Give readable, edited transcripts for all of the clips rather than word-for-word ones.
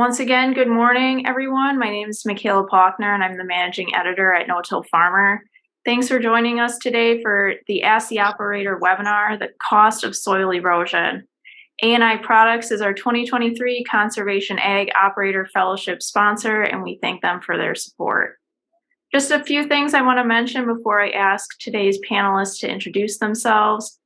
Once again, good morning, everyone. My name is Michaela Paulkner, and I'm the managing editor at No-Till Farmer. Thanks for joining us today for the Ask the Operator webinar, The Cost of Soil Erosion. A&I Products is our 2023 Conservation Ag Operator Fellowship sponsor, and we thank them for their support. Just a few things I want to mention before I ask today's panelists to introduce themselves.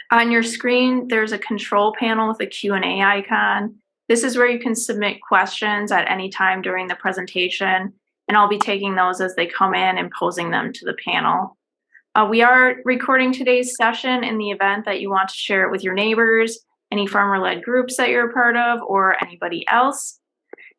On your screen, there's a control panel with a Q&A icon. This is where you can submit questions at any time during the presentation, and I'll be taking those as they come in and posing them to the panel. We are recording today's session in the event that you want to share it with your neighbors, any farmer-led groups that you're a part of, or anybody else.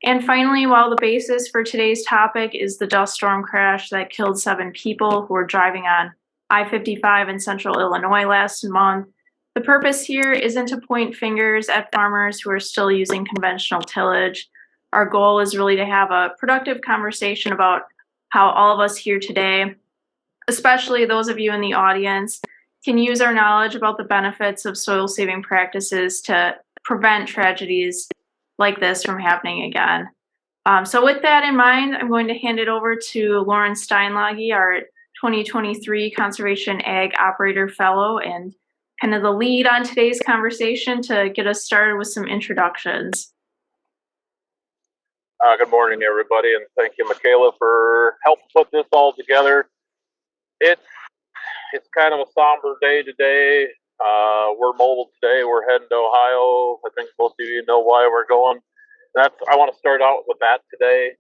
And finally, while the basis for today's topic is the dust storm crash that killed 7 people who were driving on I-55 in central Illinois last month, the purpose here isn't to point fingers at farmers who are still using conventional tillage. Our goal is really to have a productive conversation about how all of us here today, especially those of you in the audience, can use our knowledge about the benefits of soil saving practices to prevent tragedies like this from happening again. So with that in mind, I'm going to hand it over to Loran Steinlage, our 2023 Conservation Ag Operator Fellow, and kind of the lead on today's conversation to get us started with some introductions. Good morning, everybody, and thank you, Michaela, for helping put this all together. It's kind of a somber day today. We're mobile today. We're heading to Ohio. I think most of you know why we're going. I want to start out with that today.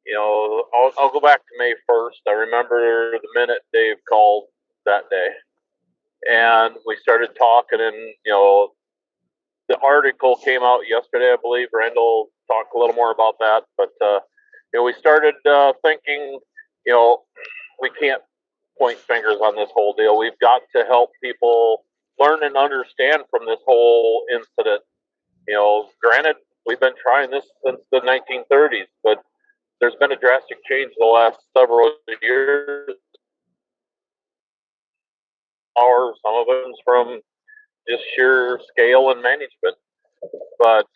You know, I'll go back to May 1st. I remember the minute Dave called that day. And we started talking, and the article came out yesterday, I believe. Randall talked a little more about that, but we started thinking, we can't point fingers on this whole deal. We've got to help people learn and understand from this whole incident. Granted, we've been trying this since the 1930s, but there's been a drastic change in the last several years. Or some of it's from just sheer scale and management. But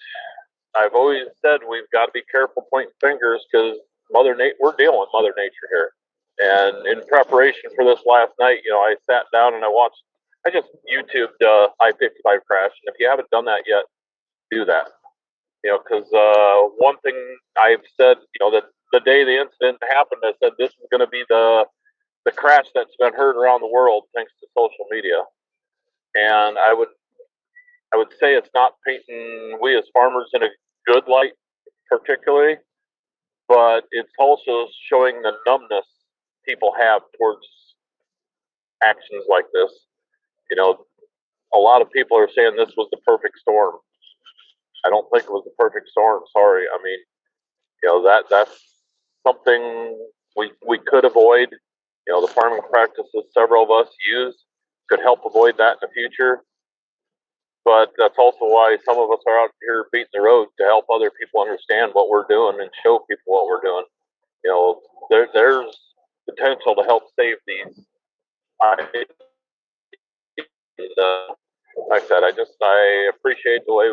I've always said we've got to be careful pointing fingers because we're dealing with Mother Nature here. And in preparation for this last night, I sat down and I just YouTubed I-55 crash. And if you haven't done that yet, do that. Because one thing I've said, that the day the incident happened, I said this is going to be the crash that's been heard around the world thanks to social media. And I would say it's not painting we as farmers in a good light particularly, but it's also showing the numbness people have towards actions like this. A lot of people are saying this was the perfect storm. I don't think it was the perfect storm. Sorry. I mean, that's something we could avoid. The farming practices several of us use could help avoid that in the future. But that's also why some of us are out here beating the road to help other people understand what we're doing and show people what we're doing. There's potential to help save these. Like I said, I appreciate the way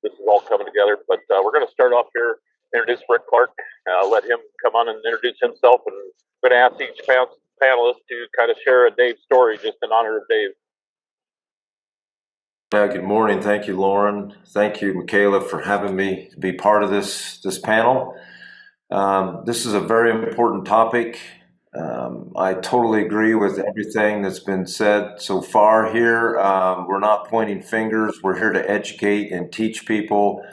this is all coming together. But we're going to start off here, introduce Rick Clark, let him come on and introduce himself, and I'm going to ask each panelist to kind of share a Dave story just in honor of Dave. Good morning. Thank you, Loran. Thank you, Michaela, for having me be part of this panel. This is a very important topic. I totally agree with everything that's been said so far here. We're not pointing fingers. We're here to educate and teach people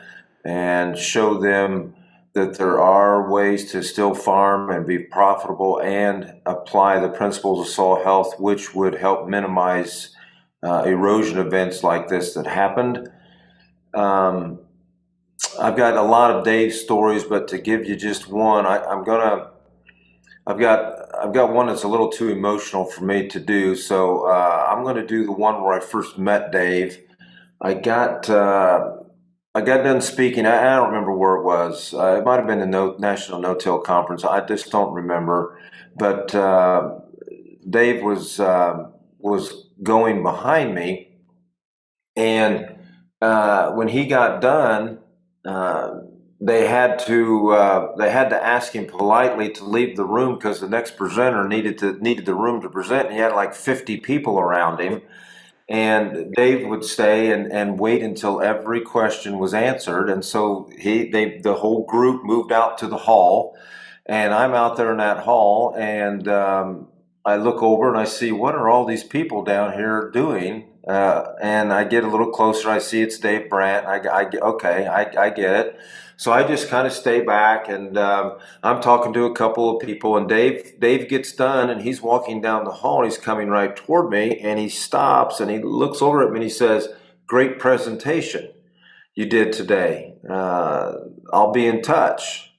and show them that there are ways to still farm and be profitable and apply the principles of soil health, which would help minimize erosion events like this that happened. I've got a lot of Dave's stories, but to give you just one, I've got one that's a little too emotional for me to do. So I'm going to do the one where I first met Dave. I got done speaking. I don't remember where it was. It might have been the National No-Till Conference. I just don't remember. But Dave was going behind me, and when he got done, they had to ask him politely to leave the room because the next presenter needed the room to present. And he had like 50 people around him. And Dave would stay and wait until every question was answered. And so the whole group moved out to the hall, and I'm out there in that hall, and I look over and I see, what are all these people down here doing? And I get a little closer. I see it's Dave Brandt. I get it. So I just kind of stay back, and I'm talking to a couple of people, and Dave gets done, and he's walking down the hall, and he's coming right toward me, and he stops, and he looks over at me, and he says, "Great presentation you did today. I'll be in touch."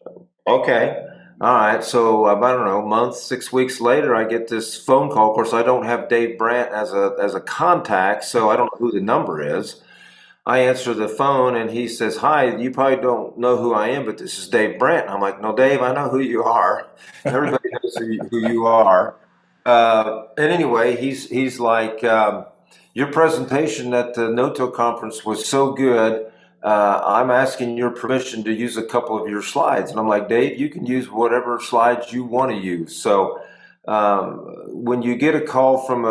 Okay. All right. So I don't know, a month, 6 weeks later, I get this phone call. Of course, I don't have Dave Brandt as a contact, so I don't know who the number is. I answer the phone, and he says, "Hi, you probably don't know who I am, but this is Dave Brandt." I'm like, "No, Dave, I know who you are. Everybody knows who you are." And anyway, he's like, "Your presentation at the No-Till conference was so good. I'm asking your permission to use a couple of your slides." And I'm like, "Dave, you can use whatever slides you want to use." So when you get a call from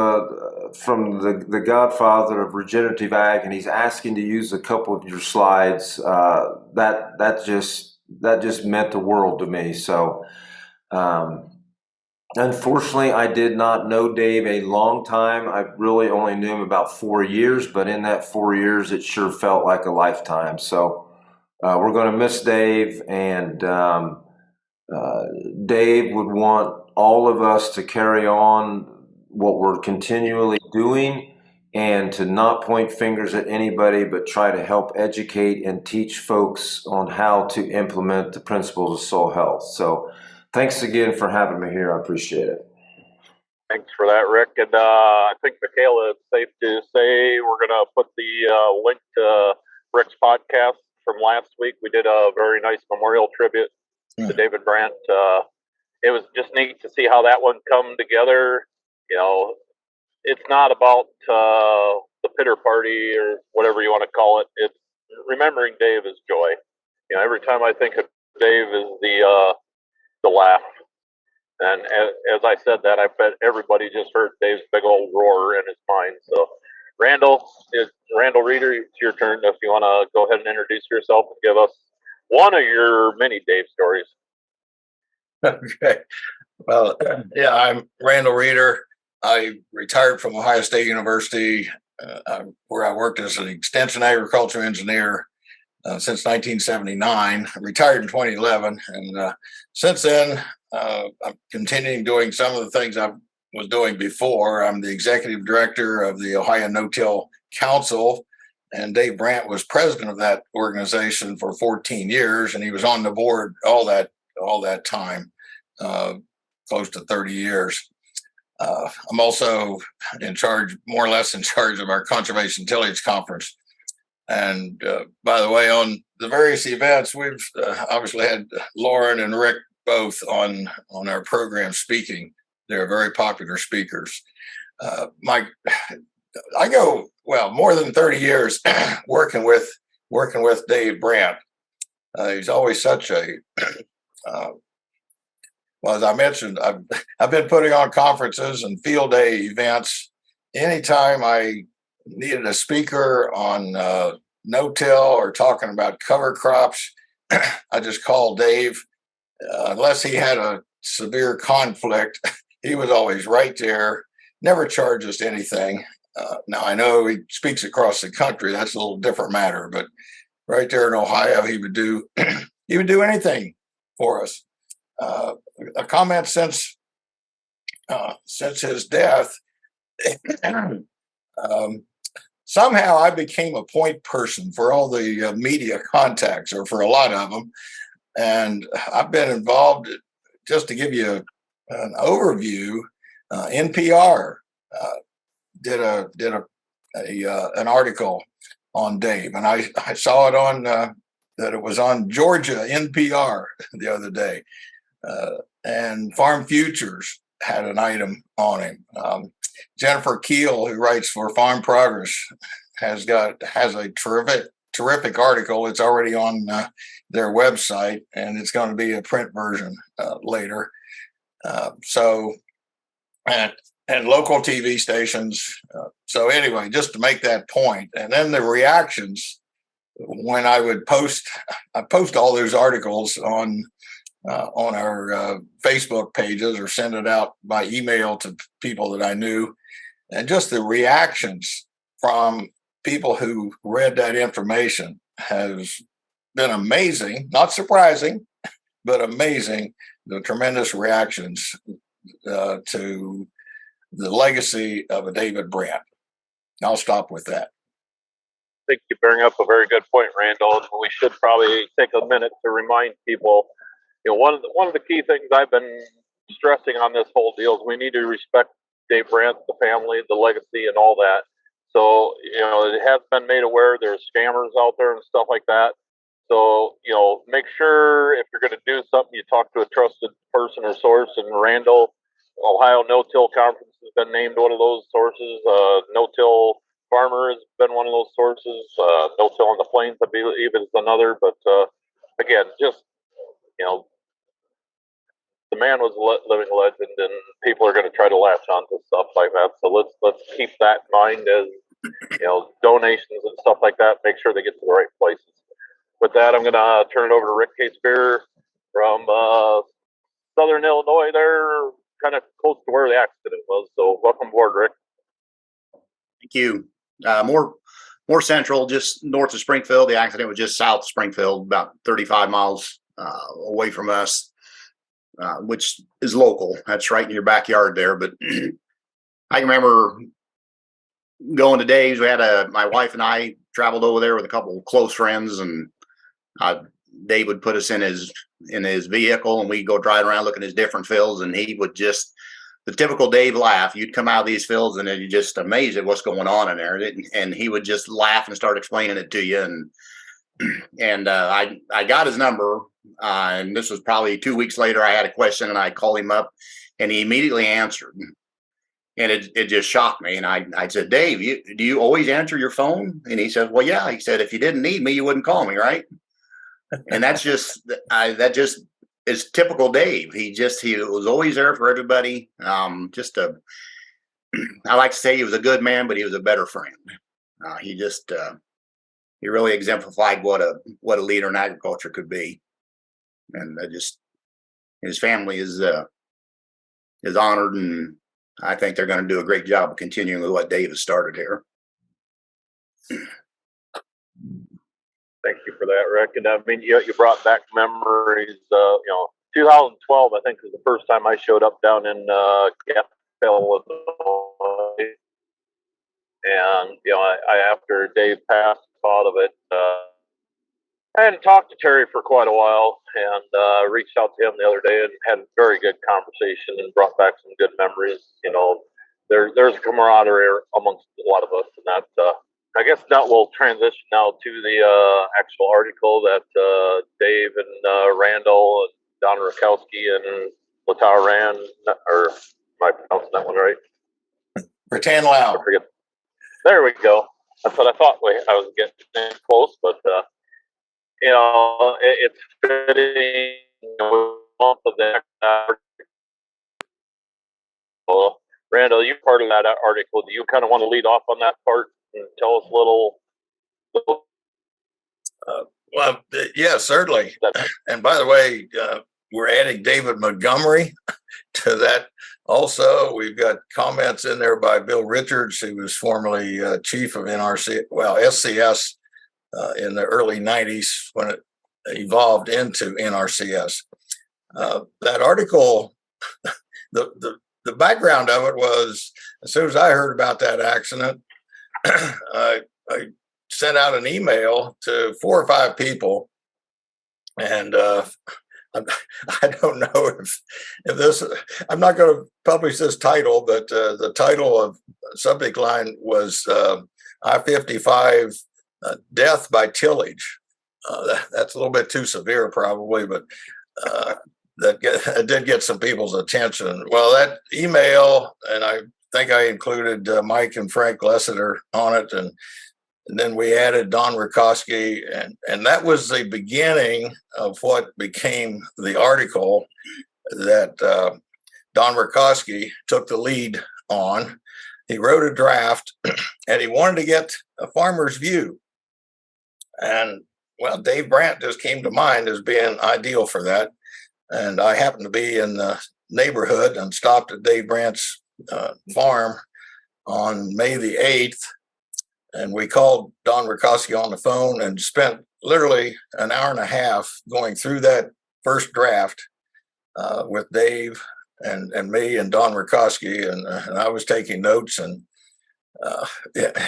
the godfather of regenerative ag, and he's asking to use a couple of your slides, that just meant the world to me. So unfortunately, I did not know Dave a long time. I really only knew him about 4 years, but in that 4 years, it sure felt like a lifetime. So we're going to miss Dave, and Dave would want all of us to carry on what we're continually doing, and to not point fingers at anybody, but try to help educate and teach folks on how to implement the principles of soil health. So thanks again for having me here. I appreciate it. Thanks for that, Rick. And I think, Michaela, it's safe to say we're going to put the link to Rick's podcast from last week. We did a very nice memorial tribute to David Brandt. It was just neat to see how that one come together. You know, it's not about the pitter party or whatever you want to call it. It's remembering Dave is joy. You know, every time I think of Dave is the laugh. And as I said that, I bet everybody just heard Dave's big old roar in his mind. So, Randall Reeder, it's your turn. If you want to go ahead and introduce yourself and give us one of your many Dave stories. Okay. Well, yeah, I'm Randall Reeder. I retired from Ohio State University, where I worked as an extension agriculture engineer since 1979. I retired in 2011, and since then, I'm continuing doing some of the things I was doing before. I'm the executive director of the Ohio No-Till Council, and Dave Brandt was president of that organization for 14 years, and he was on the board all that time, close to 30 years. I'm also more or less in charge of our conservation tillage conference. And by the way, on the various events, we've obviously had Loran and Rick both on our program speaking. They're very popular speakers. I go, well, more than 30 years working with Dave Brandt. He's always such a well, as I mentioned, I've been putting on conferences and field day events. Anytime I needed a speaker on no-till or talking about cover crops, I just called Dave. Unless he had a severe conflict, he was always right there. Never charged us anything. Now I know he speaks across the country. That's a little different matter. But right there in Ohio, he would do anything for us. A comment since his death, somehow I became a point person for all the media contacts, or for a lot of them, and I've been involved. Just to give you an overview, NPR did an article on Dave, and I saw it on that it was on Georgia NPR the other day. And Farm Futures had an item on him. Jennifer Keel, who writes for Farm Progress, has a terrific article. It's already on their website, and it's going to be a print version later. So, and local TV stations. So anyway, just to make that point, and then the reactions when I would post all those articles on our Facebook pages or send it out by email to people that I knew, and just the reactions from people who read that information has been amazing. Not surprising, but amazing. The tremendous reactions to the legacy of a David Brandt. I'll stop with that. I think you bring up a very good point, Randall. We should probably take a minute to remind people. One of the key things I've been stressing on this whole deal is we need to respect Dave Brandt, the family, the legacy, and all that. So, it has been made aware there's scammers out there and stuff like that. So, make sure if you're going to do something, you talk to a trusted person or source. And Randall, Ohio No-Till Conference has been named one of those sources. No-Till Farmer has been one of those sources. No-Till on the Plains, I believe, is another. But again, just, the man was a living legend, and people are going to try to latch on to stuff like that. So let's keep that in mind as donations and stuff like that. Make sure they get to the right places. With that, I'm going to turn it over to Rick Catespear from Southern Illinois. There, kind of close to where the accident was. So welcome aboard, Rick. Thank you. More central, just north of Springfield. The accident was just south of Springfield, about 35 miles away from us. Which is local. That's right in your backyard there. But I can remember going to Dave's. We had my wife and I traveled over there with a couple of close friends, and Dave would put us in his vehicle, and we'd go drive around looking at his different fields, and he would just, the typical Dave laugh. You'd come out of these fields and you're just amazed at what's going on in there, and he would just laugh and start explaining it to you. And I got his number. And this was probably 2 weeks later. I had a question, and I called him up, and he immediately answered. And it just shocked me. And I said, Dave, do you always answer your phone? And he said, well, yeah. He said, if you didn't need me, you wouldn't call me, right? And that just is typical Dave. He was always there for everybody. I like to say he was a good man, but he was a better friend. He really exemplified what a leader in agriculture could be. And his family is honored, and I think they're going to do a great job of continuing with what Dave has started here. Thank you for that, Rick. And I mean, you brought back memories. 2012, I think, was the first time I showed up down in Gaffell, Illinois. And I after Dave passed, thought of it. I hadn't talked to Terry for quite a while, and reached out to him the other day and had a very good conversation and brought back some good memories. There's a camaraderie amongst a lot of us, and that I guess that will transition now to the actual article that Dave and Randall and Don Rakowski and Loran, or am I pronouncing that one right? Pretend loud. I forget. There we go. That's what I thought. I was getting close, but it's fitting month of that. Well, Randall, you're part of that article. Do you kind of want to lead off on that part and tell us a little? Well, yeah, certainly. And by the way, we're adding David Montgomery to that. Also, we've got comments in there by Bill Richards, who was formerly chief of SCS in the early 90s when it evolved into NRCS. That article, the background of it was, as soon as I heard about that accident, I sent out an email to 4 or 5 people, and I don't know if this, I'm not going to publish this title, but the title of subject line was I-55 death by tillage. That's a little bit too severe probably, but that did get some people's attention. Well, that email, and I think I included Mike and Frank Lessiter on it, and And then we added Don Rikoski, and that was the beginning of what became the article that Don Rikoski took the lead on. He wrote a draft, and he wanted to get a farmer's view. And well, Dave Brandt just came to mind as being ideal for that. And I happened to be in the neighborhood and stopped at Dave Brandt's farm on May the 8th. And we called Don Rikoski on the phone and spent literally an hour and a half going through that first draft with Dave and me and Don Rikoski. And I was taking notes. And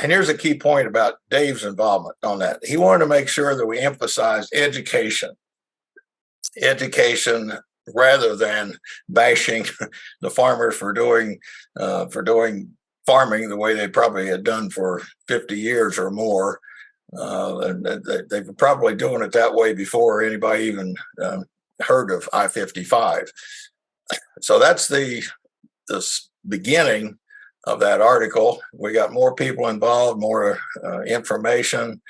here's a key point about Dave's involvement on that. He wanted to make sure that we emphasized education rather than bashing the farmers for doing farming the way they probably had done for 50 years or more. And they were probably doing it that way before anybody even heard of I-55. So that's the beginning of that article. We got more people involved, more information.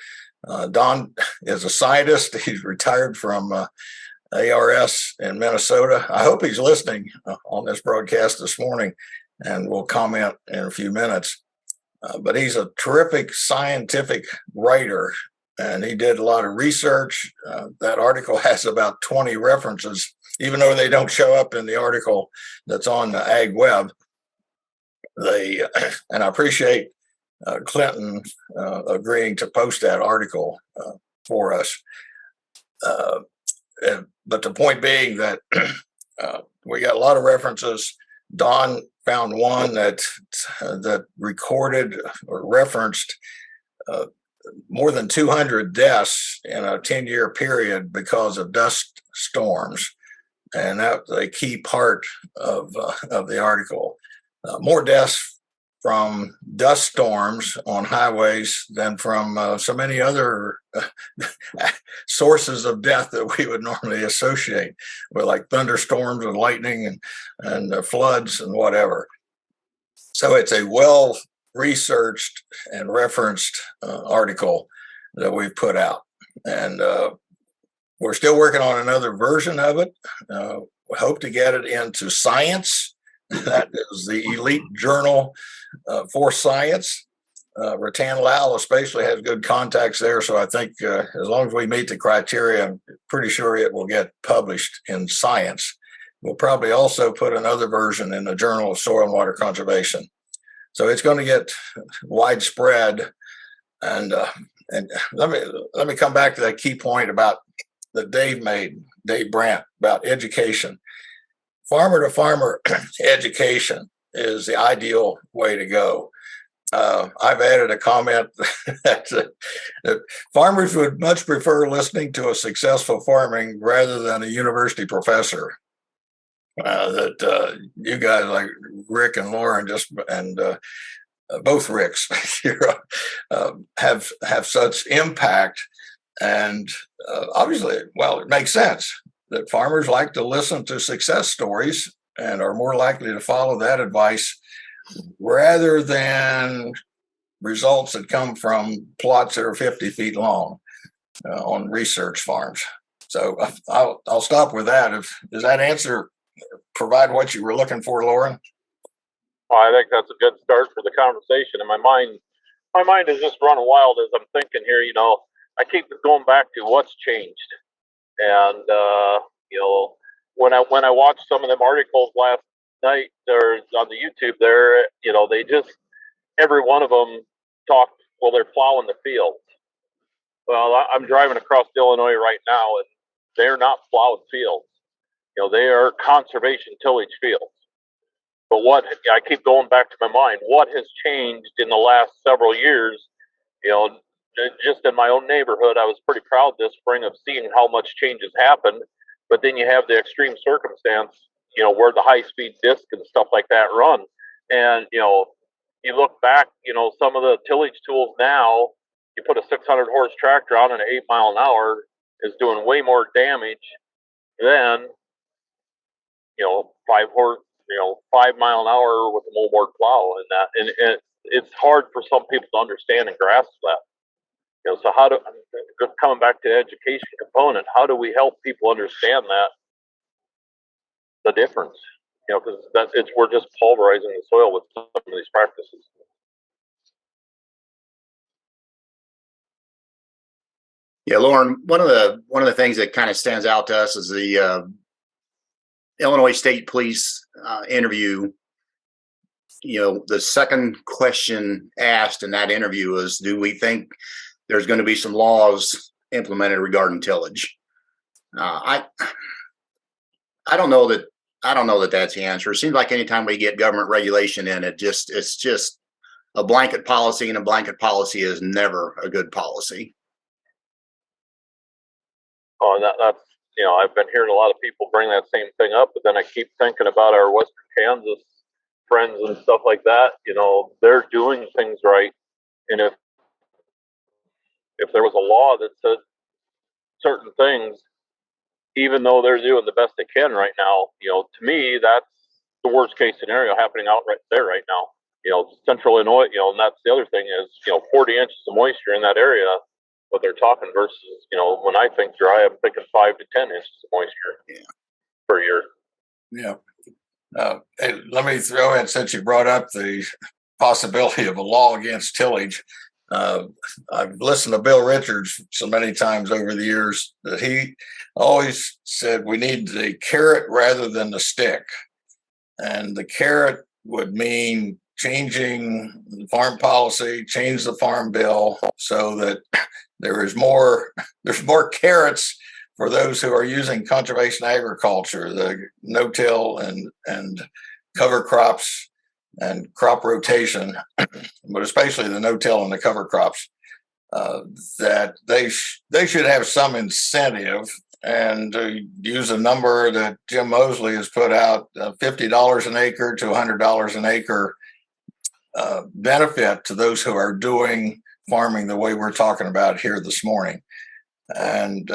Don is a scientist. He's retired from ARS in Minnesota. I hope he's listening on this broadcast this morning, and will comment in a few minutes. But he's a terrific scientific writer, and he did a lot of research. That article has about 20 references, even though they don't show up in the article that's on the Ag Web. And I appreciate Clinton agreeing to post that article for us. But the point being that we got a lot of references. Don found one that recorded or referenced more than 200 deaths in a 10-year period because of dust storms, and that's a key part of the article. More deaths from dust storms on highways than from so many other sources of death that we would normally associate with, like thunderstorms and lightning and floods and whatever. So it's a well-researched and referenced article that we've put out. And we're still working on another version of it. We hope to get it into Science. That is the elite journal for science. Rattan Lal especially has good contacts there, so I think as long as we meet the criteria, I'm pretty sure it will get published in Science. We'll probably also put another version in the Journal of Soil and Water Conservation. So it's going to get widespread. And let me come back to that key point about that Dave Brandt, about education. Farmer to farmer education is the ideal way to go. I've added a comment that farmers would much prefer listening to a successful farming rather than a university professor. That you guys like Rick and Loran both Ricks have such impact, and obviously, well, it makes sense that farmers like to listen to success stories and are more likely to follow that advice rather than results that come from plots that are 50 feet long on research farms. So I'll stop with that. Does that answer provide what you were looking for, Loran? Well, I think that's a good start for the conversation. And my mind is just running wild as I'm thinking here. I keep going back to what's changed. And when I watched some of them articles last night or on the YouTube there, they just, every one of them talked, well, they're plowing the fields. Well, I'm driving across Illinois right now, and they're not plowed fields. They are conservation tillage fields. But what I keep going back to my mind, what has changed in the last several years? Just in my own neighborhood, I was pretty proud this spring of seeing how much change has happened. But then you have the extreme circumstance, where the high-speed disc and stuff like that run. And, you look back, some of the tillage tools now, you put a 600-horse tractor on an 8 mile an hour is doing way more damage than, 5 mile an hour with a moldboard plow and that. And it's hard for some people to understand and grasp that. So coming back to the education component, how do we help people understand that the difference? Because we're just pulverizing the soil with some of these practices. Yeah, Lauren, one of the things that kind of stands out to us is the Illinois State Police interview. The second question asked in that interview was, do we think there's going to be some laws implemented regarding tillage? I don't know that that's the answer. It seems like anytime we get government regulation in, it's just a blanket policy, and a blanket policy is never a good policy. Oh, and that's I've been hearing a lot of people bring that same thing up, but then I keep thinking about our Western Kansas friends and stuff like that. They're doing things right, and if there was a law that said certain things, even though they're doing the best they can right now, to me that's the worst case scenario happening out right there right now. Central Illinois, and that's the other thing is 40 inches of moisture in that area. What they're talking versus, when I think dry, I'm thinking 5 to 10 inches of moisture per year. Yeah. Hey, let me throw in, since you brought up the possibility of a law against tillage. I've listened to Bill Richards so many times over the years that he always said we need the carrot rather than the stick. And the carrot would mean changing farm policy, change the farm bill so that there's more carrots for those who are using conservation agriculture, the no-till and cover crops and crop rotation, but especially the no-till and the cover crops, that they should have some incentive, and use a number that Jim Mosley has put out, $50 an acre to $100 an acre benefit to those who are doing farming the way we're talking about here this morning. And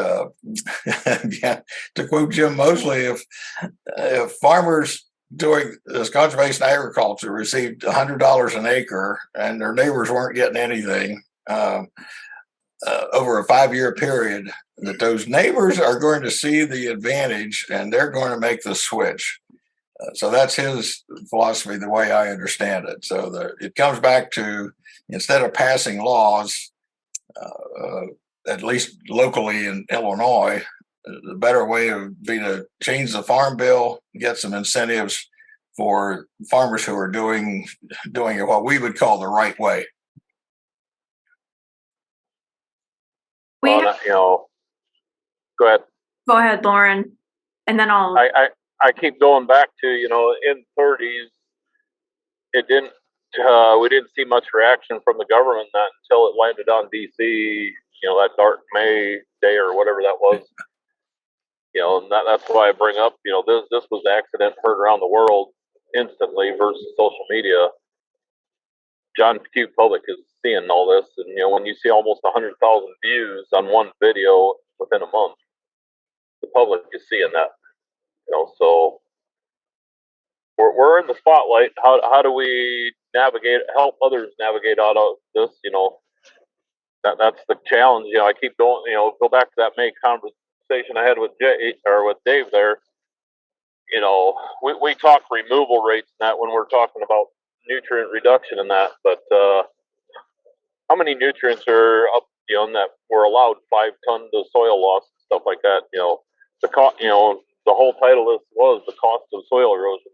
again, to quote Jim Mosley, if farmers doing this conservation agriculture received $100 an acre and their neighbors weren't getting anything over a 5-year period, that those neighbors are going to see the advantage and they're going to make the switch. So that's his philosophy, the way I understand it. So it comes back to, instead of passing laws, at least locally in Illinois, the better way would be to change the farm bill, get some incentives for farmers who are doing it what we would call the right way. Go ahead. Go ahead, Lauren, and then I'll. I keep going back to in 30s, it didn't. We didn't see much reaction from the government until it landed on DC. That dark May day or whatever that was. And that's why I bring up. This was the accident heard around the world instantly versus social media. John Q. Public is seeing all this, and when you see almost 100,000 views on one video within a month, the public is seeing that. So we're in the spotlight. How do we help others navigate out of this? That's the challenge. I keep going. Go back to that May conversation I had with Dave there. We talk removal rates and that when we're talking about nutrient reduction and that, but how many nutrients are up? That we're allowed 5 tons of soil loss and stuff like that. The whole title of this was the cost of soil erosion.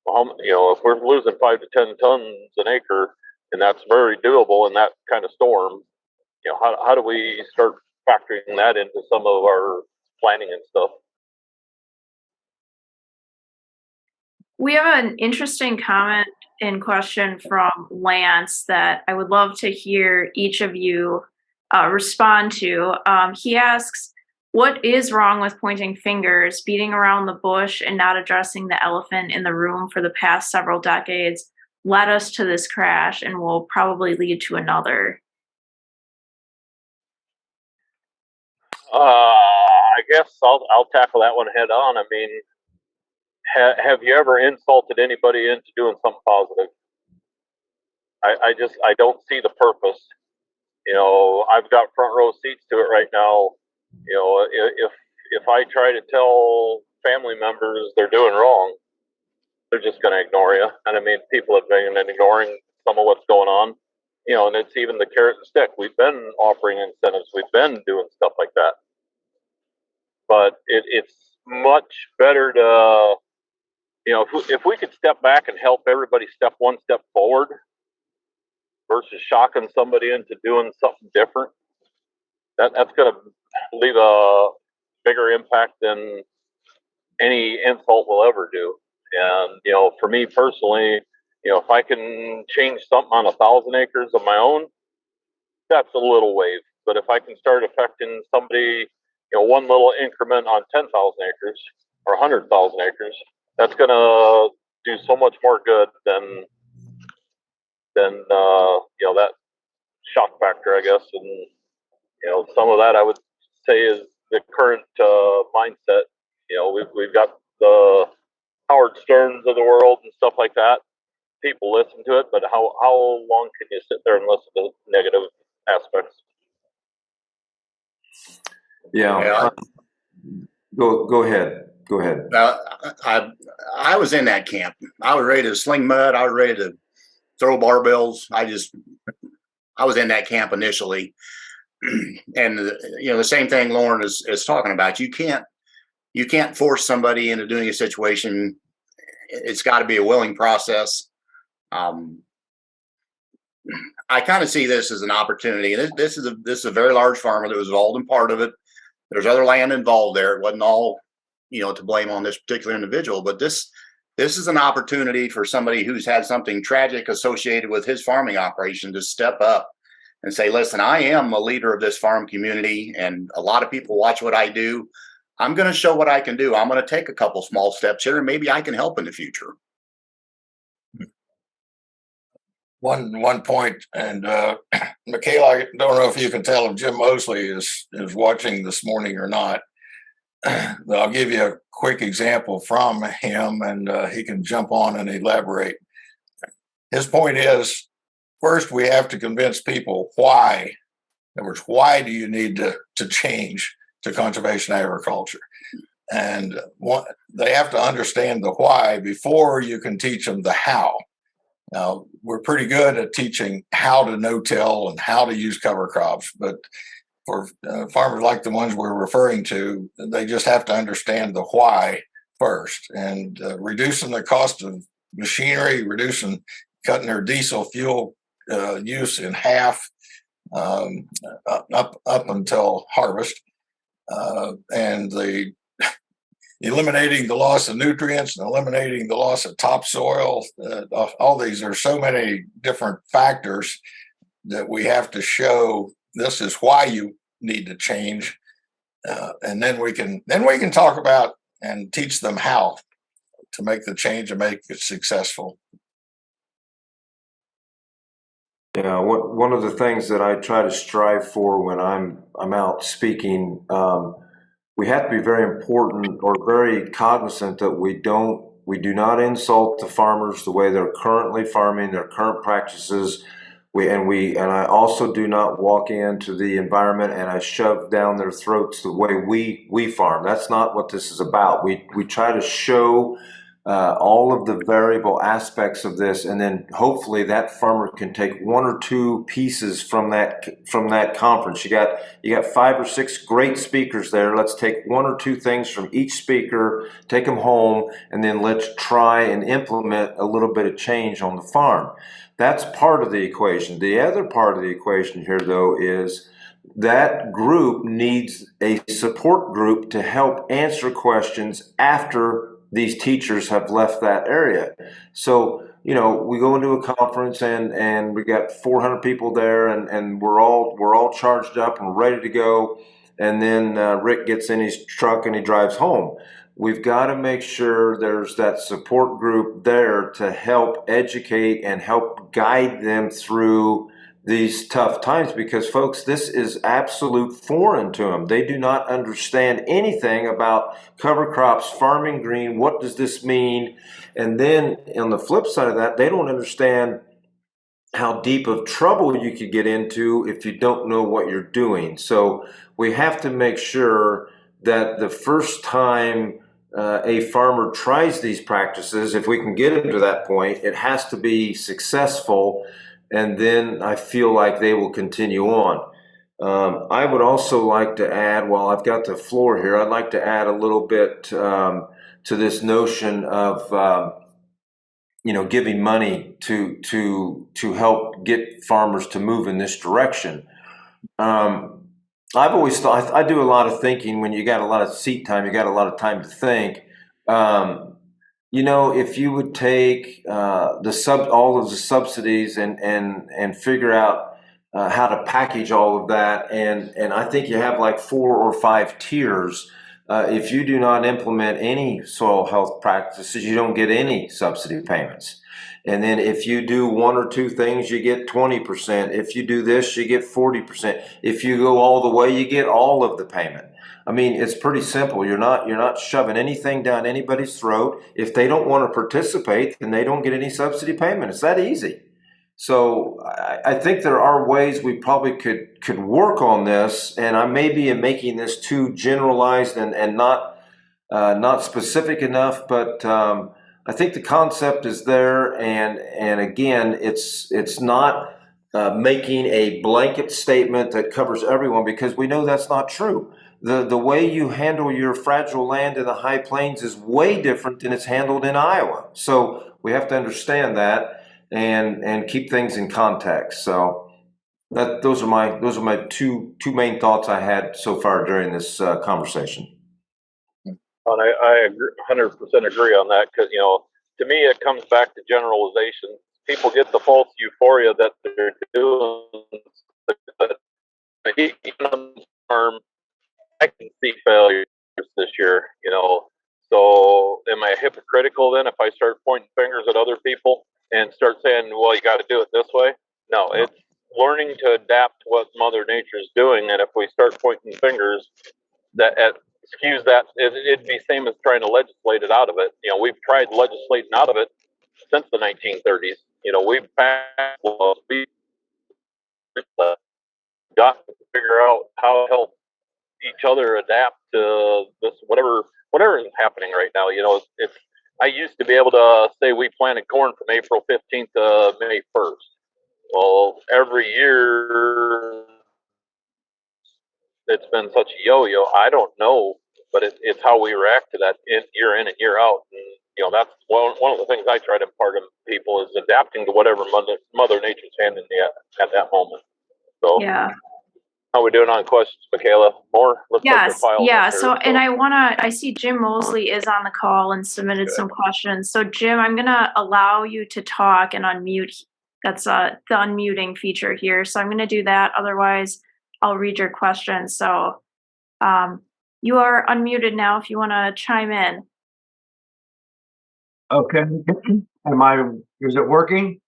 Well, if we're losing 5 to 10 tons an acre, and that's very doable in that kind of storm, how do we start factoring that into some of our planning and stuff? We have an interesting comment and question from Lance that I would love to hear each of you respond to. He asks, what is wrong with pointing fingers, beating around the bush, and not addressing the elephant in the room for the past several decades led us to this crash and will probably lead to another? I guess I'll tackle that one head on. I mean, have you ever insulted anybody into doing something positive? I don't see the purpose. I've got front row seats to it right now. If I try to tell family members they're doing wrong, they're just going to ignore you. And I mean, people have been ignoring some of what's going on. And it's even the carrot and stick. We've been offering incentives. We've been doing stuff like that. But it's much better to, if we could step back and help everybody step one step forward versus shocking somebody into doing something different, that's going to leave a bigger impact than any insult will ever do. And, for me personally, if I can change something on 1,000 acres of my own, that's a little wave. But if I can start affecting somebody, one little increment on 10,000 acres or 100,000 acres, that's going to do so much more good than that shock factor, I guess. And, some of that I would say is the current mindset. We've got the Howard Sterns of the world and stuff like that. People listen to it, but how long can you sit there and listen to negative aspects? Yeah. Go ahead. Go ahead. I was in that camp. I was ready to sling mud. I was ready to throw barbells. I was in that camp initially. And the same thing Loran is talking about. You can't force somebody into doing a situation. It's got to be a willing process. I kind of see this as an opportunity. This is a very large farmer that was involved in part of it. There's other land involved there. It wasn't all, to blame on this particular individual, but this is an opportunity for somebody who's had something tragic associated with his farming operation to step up and say, listen, I am a leader of this farm community, and a lot of people watch what I do. I'm going to show what I can do. I'm going to take a couple small steps here, and maybe I can help in the future. One point, and Michaela, I don't know if you can tell if Jim Mosley is watching this morning or not. But I'll give you a quick example from him, and he can jump on and elaborate. His point is, first, we have to convince people why. In other words, why do you need to change to conservation agriculture? And they have to understand the why before you can teach them the how. Now, we're pretty good at teaching how to no-till and how to use cover crops, but for farmers like the ones we're referring to, they just have to understand the why first. And reducing the cost of machinery, cutting their diesel fuel use in half up until harvest, and eliminating the loss of nutrients and eliminating the loss of topsoil. All these are so many different factors that we have to show this is why you need to change, and then we can talk about and teach them how to make the change and make it successful. Yeah, one of the things that I try to strive for when I'm out speaking, we have to be very important or very cognizant that we do not insult the farmers the way they're currently farming, their current practices. And I also do not walk into the environment and I shove down their throats the way we farm. That's not what this is about. We try to show all of the variable aspects of this, and then hopefully that farmer can take one or two pieces from that conference. You got 5 or 6 great speakers there. Let's take one or two things from each speaker, take them home, and then let's try and implement a little bit of change on the farm. That's part of the equation. The other part of the equation here, though, is that group needs a support group to help answer questions after these teachers have left that area. So, we go into a conference and we got 400 people there, and we're all charged up and ready to go. And then Rick gets in his truck and he drives home. We've got to make sure there's that support group there to help educate and help guide them through these tough times, because folks, this is absolute foreign to them. They do not understand anything about cover crops, farming green. What does this mean? And then on the flip side of that, they don't understand how deep of trouble you could get into if you don't know what you're doing. So we have to make sure that the first time a farmer tries these practices, if we can get them to that point, it has to be successful, and then I feel like they will continue on. I would also like to add, while I've got the floor here, I'd like to add a little bit to this notion of giving money to help get farmers to move in this direction. I've always thought, I do a lot of thinking. When you got a lot of seat time, you got a lot of time to think. If you would take all of the subsidies and figure out how to package all of that, and I think you have like 4 or 5 tiers. If you do not implement any soil health practices, you don't get any subsidy payments. And then if you do 1 or 2 things, you get 20%. If you do this, you get 40%. If you go all the way, you get all of the payment. I mean, it's pretty simple. You're not shoving anything down anybody's throat. If they don't want to participate, then they don't get any subsidy payment. It's that easy. So I think there are ways we probably could work on this, and I maybe am making this too generalized and not specific enough, but I think the concept is there, and again, it's not making a blanket statement that covers everyone, because we know that's not true. The way you handle your fragile land in the high plains is way different than it's handled in Iowa. So we have to understand that and keep things in context. So those are my two main thoughts I had so far during this conversation. And I agree, 100% agree on that, because to me it comes back to generalization. People get the false euphoria that they're doing. Even on the farm, I can see failures this year. So am I hypocritical then if I start pointing fingers at other people and start saying, well, you got to do it this way? No, it's learning to adapt to what Mother Nature is doing. And if we start pointing fingers excuse that, it'd be same as trying to legislate it out of it. We've tried legislating out of it since the 1930s. We've passed laws. We've got to figure out how to help each other adapt to this, whatever is happening right now. I used to be able to say we planted corn from April 15th to May 1st. Well, every year it's been such a yo-yo. I don't know, but it's how we react to that year in and year out. And that's one of the things I try to impart on people is adapting to whatever Mother Nature's handing you at that moment. So Yeah. How are we doing on questions, Michaela? More? Yes. Yeah. So, and I see Jim Mosley is on the call and submitted some questions. So Jim, I'm going to allow you to talk and unmute. That's the unmuting feature here. So I'm going to do that. Otherwise, I'll read your questions. So you are unmuted now if you want to chime in. Okay. Is it working?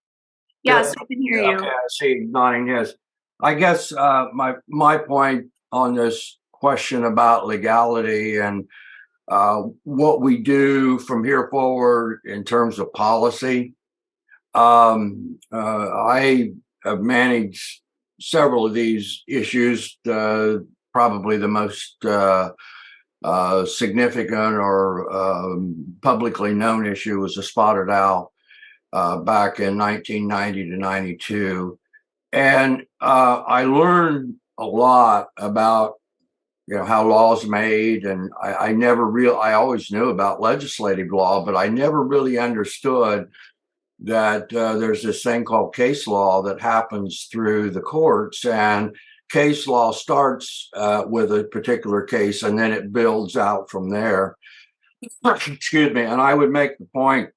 Yes, I can hear you. Okay, I see nodding yes. I guess my point on this question about legality and what we do from here forward in terms of policy. I have managed several of these issues. Probably the most significant or publicly known issue was the spotted owl back in 1990 to 92. And I learned a lot about how laws made, and I always knew about legislative law, but I never really understood that there's this thing called case law that happens through the courts, and case law starts with a particular case and then it builds out from there. Excuse me. And I would make the point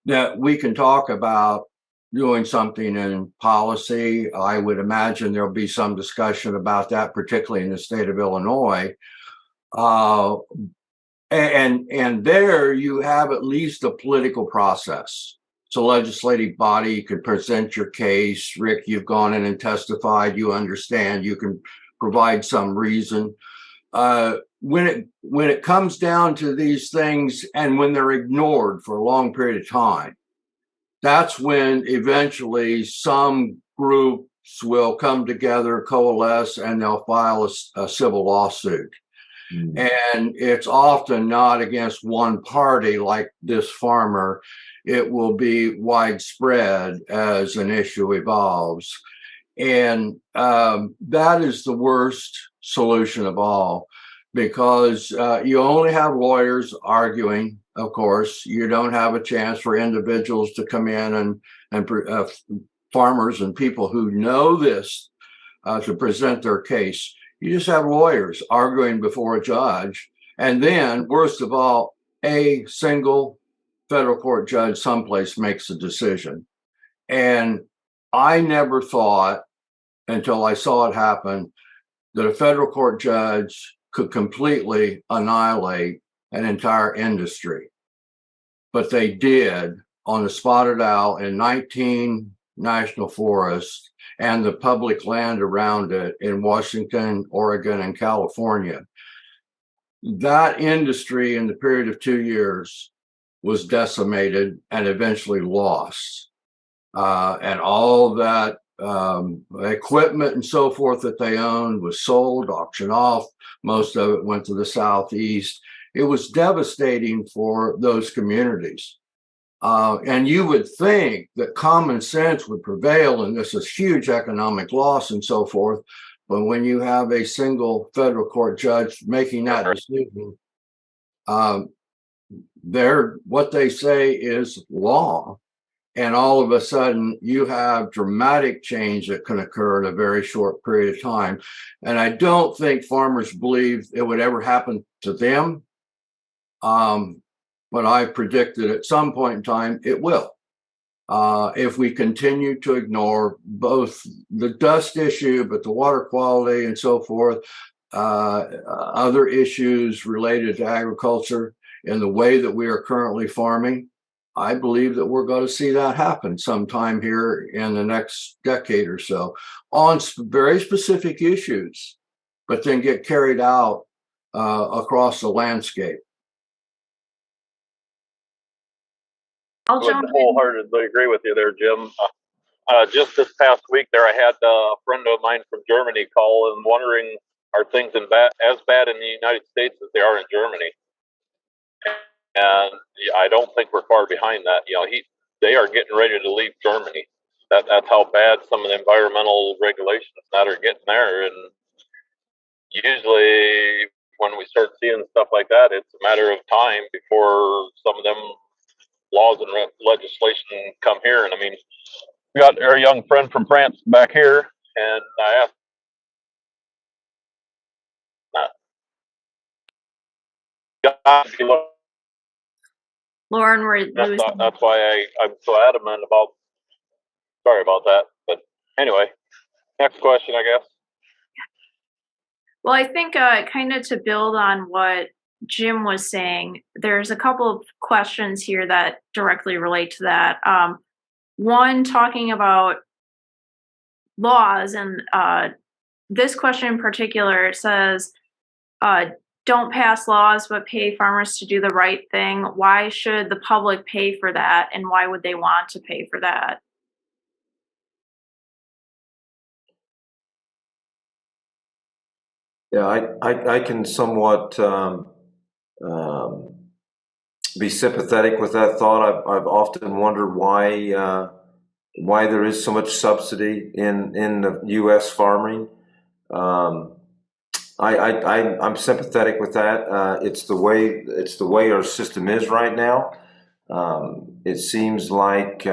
that we can talk about doing something in policy. I would imagine there'll be some discussion about that, particularly in the state of Illinois. And there you have at least a political process. So legislative body, you can present your case. Rick, you've gone in and testified. You understand. You can provide some reason. When it comes down to these things, and when they're ignored for a long period of time, that's when eventually some groups will come together, coalesce, and they'll file a civil lawsuit. And it's often not against one party like this farmer. It will be widespread as an issue evolves. And that is the worst solution of all, because you only have lawyers arguing, of course. You don't have a chance for individuals to come in and farmers and people who know this to present their case. You just have lawyers arguing before a judge. And then, worst of all, a single federal court judge someplace makes a decision. And I never thought, until I saw it happen, that a federal court judge could completely annihilate an entire industry. But they did on the spotted owl in 19 national forests and the public land around it in Washington, Oregon, and California. That industry in the period of 2 years was decimated and eventually lost. And all that equipment and so forth that they owned was sold, auctioned off. Most of it went to the Southeast. It was devastating for those communities. And you would think that common sense would prevail, and this is huge economic loss and so forth. But when you have a single federal court judge making that decision, what they say is law. And all of a sudden, you have dramatic change that can occur in a very short period of time. And I don't think farmers believe it would ever happen to them. But I predict that at some point in time, it will. If we continue to ignore both the dust issue, but the water quality and so forth, other issues related to agriculture in the way that we are currently farming, I believe that we're going to see that happen sometime here in the next decade or so on very specific issues, but then get carried out across the landscape. I would wholeheartedly agree with you there, Jim. Just this past week there, I had a friend of mine from Germany call and wondering, are things as bad in the United States as they are in Germany? And I don't think we're far behind that. They are getting ready to leave Germany. That's how bad some of the environmental regulations that are getting there. And usually when we start seeing stuff like that, it's a matter of time before some of them laws and legislation come here. And I mean, we got our young friend from France back here, and I asked, Loran, we're losing. that's why I'm so adamant about. Sorry about that, but anyway, next question, I guess. Well, I think kind of to build on what Jim was saying, there's a couple of questions here that directly relate to that. One, talking about laws, and this question in particular says, don't pass laws, but pay farmers to do the right thing. Why should the public pay for that, and why would they want to pay for that? Yeah, I can somewhat be sympathetic with that thought. I've often wondered why there is so much subsidy in the U.S. farming. I'm sympathetic with that. It's the way our system is right now. It seems like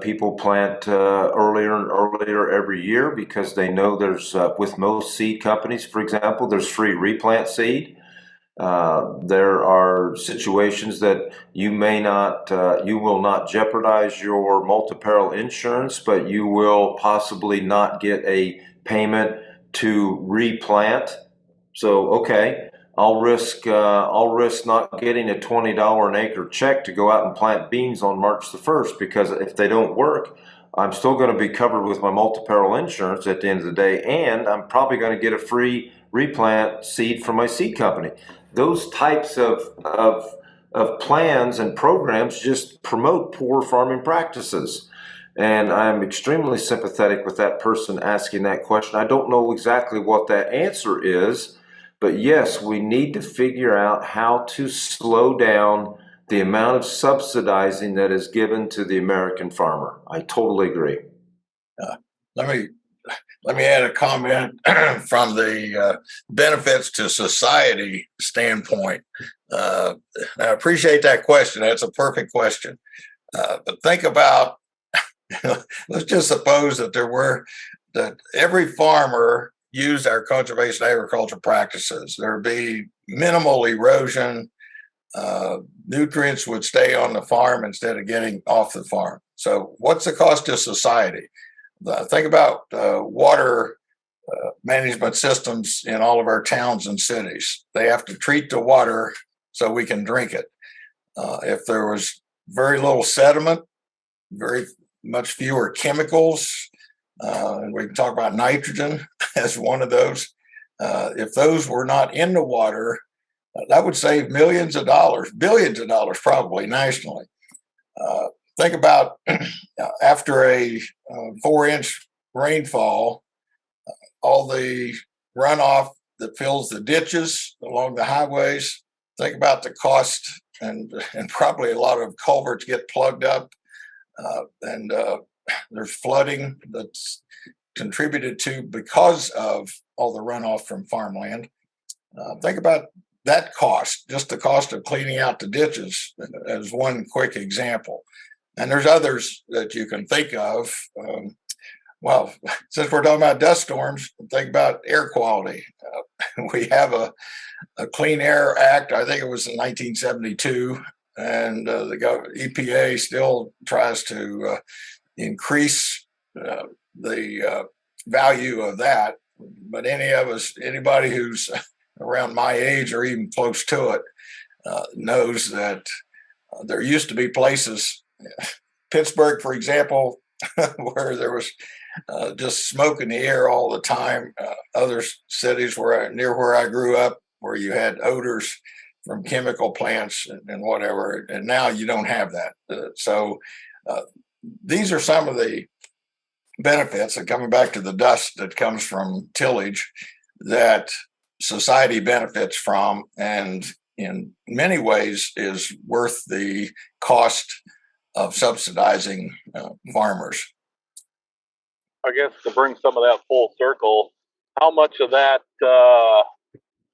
people plant earlier and earlier every year because they know there's with most seed companies, for example, there's free replant seed. There are situations that you will not jeopardize your multi-peril insurance, but you will possibly not get a payment to replant. So, okay, I'll risk not getting a $20 an acre check to go out and plant beans on March the 1st, because if they don't work, I'm still going to be covered with my multi-peril insurance at the end of the day, and I'm probably going to get a free replant seed from my seed company. Those types of of plans and programs just promote poor farming practices. And I'm extremely sympathetic with that person asking that question. I don't know exactly what that answer is, but yes, we need to figure out how to slow down the amount of subsidizing that is given to the American farmer. I totally agree. Let me add a comment from the benefits to society standpoint. I appreciate that question. That's a perfect question. But think about, let's just suppose that every farmer used our conservation agriculture practices. There'd be minimal erosion. Nutrients would stay on the farm instead of getting off the farm. So what's the cost to society? Think about water management systems in all of our towns and cities. They have to treat the water so we can drink it. If there was very little sediment, very much fewer chemicals, and we can talk about nitrogen as one of those. If those were not in the water, that would save millions of dollars, billions of dollars probably nationally. Think about after a 4-inch rainfall, all the runoff that fills the ditches along the highways. Think about the cost, and probably a lot of culverts get plugged up, and there's flooding that's contributed to because of all the runoff from farmland. Think about that cost, just the cost of cleaning out the ditches, as one quick example. And there's others that you can think of. Well, since we're talking about dust storms, think about air quality. We have a Clean Air Act, I think it was in 1972, and the EPA still tries to increase the value of that. But anybody who's around my age or even close to it knows that there used to be places, Pittsburgh, for example, where there was just smoke in the air all the time. Other cities near where I grew up, where you had odors from chemical plants and whatever, and now you don't have that. So these are some of the benefits, and coming back to the dust that comes from tillage, that society benefits from, and in many ways is worth the cost of subsidizing farmers. I guess to bring some of that full circle, how much of that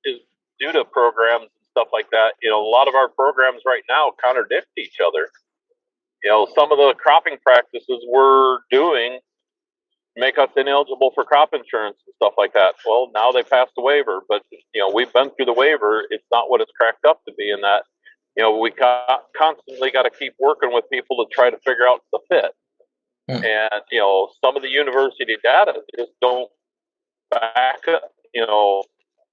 is due to programs and stuff like that? A lot of our programs right now contradict each other. Some of the cropping practices we're doing make us ineligible for crop insurance and stuff like that. Well, now they passed a waiver, but we've been through the waiver. It's not what it's cracked up to be in that. We constantly got to keep working with people to try to figure out the fit. And some of the university data just don't back up.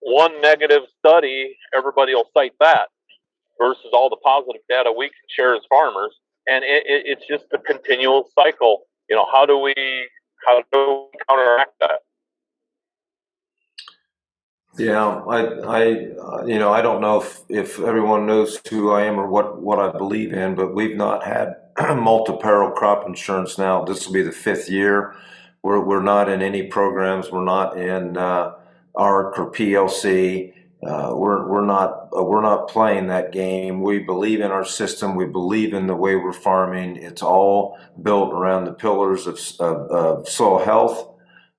One negative study, everybody will cite that, versus all the positive data we can share as farmers. And it's just a continual cycle. How do we counteract that? Yeah, I don't know if everyone knows who I am or what I believe in, but we've not had multi-peril crop insurance now. This will be the 5th year. We're not in any programs. We're not in ARC or PLC. We're not playing that game. We believe in our system. We believe in the way we're farming. It's all built around the pillars of soil health,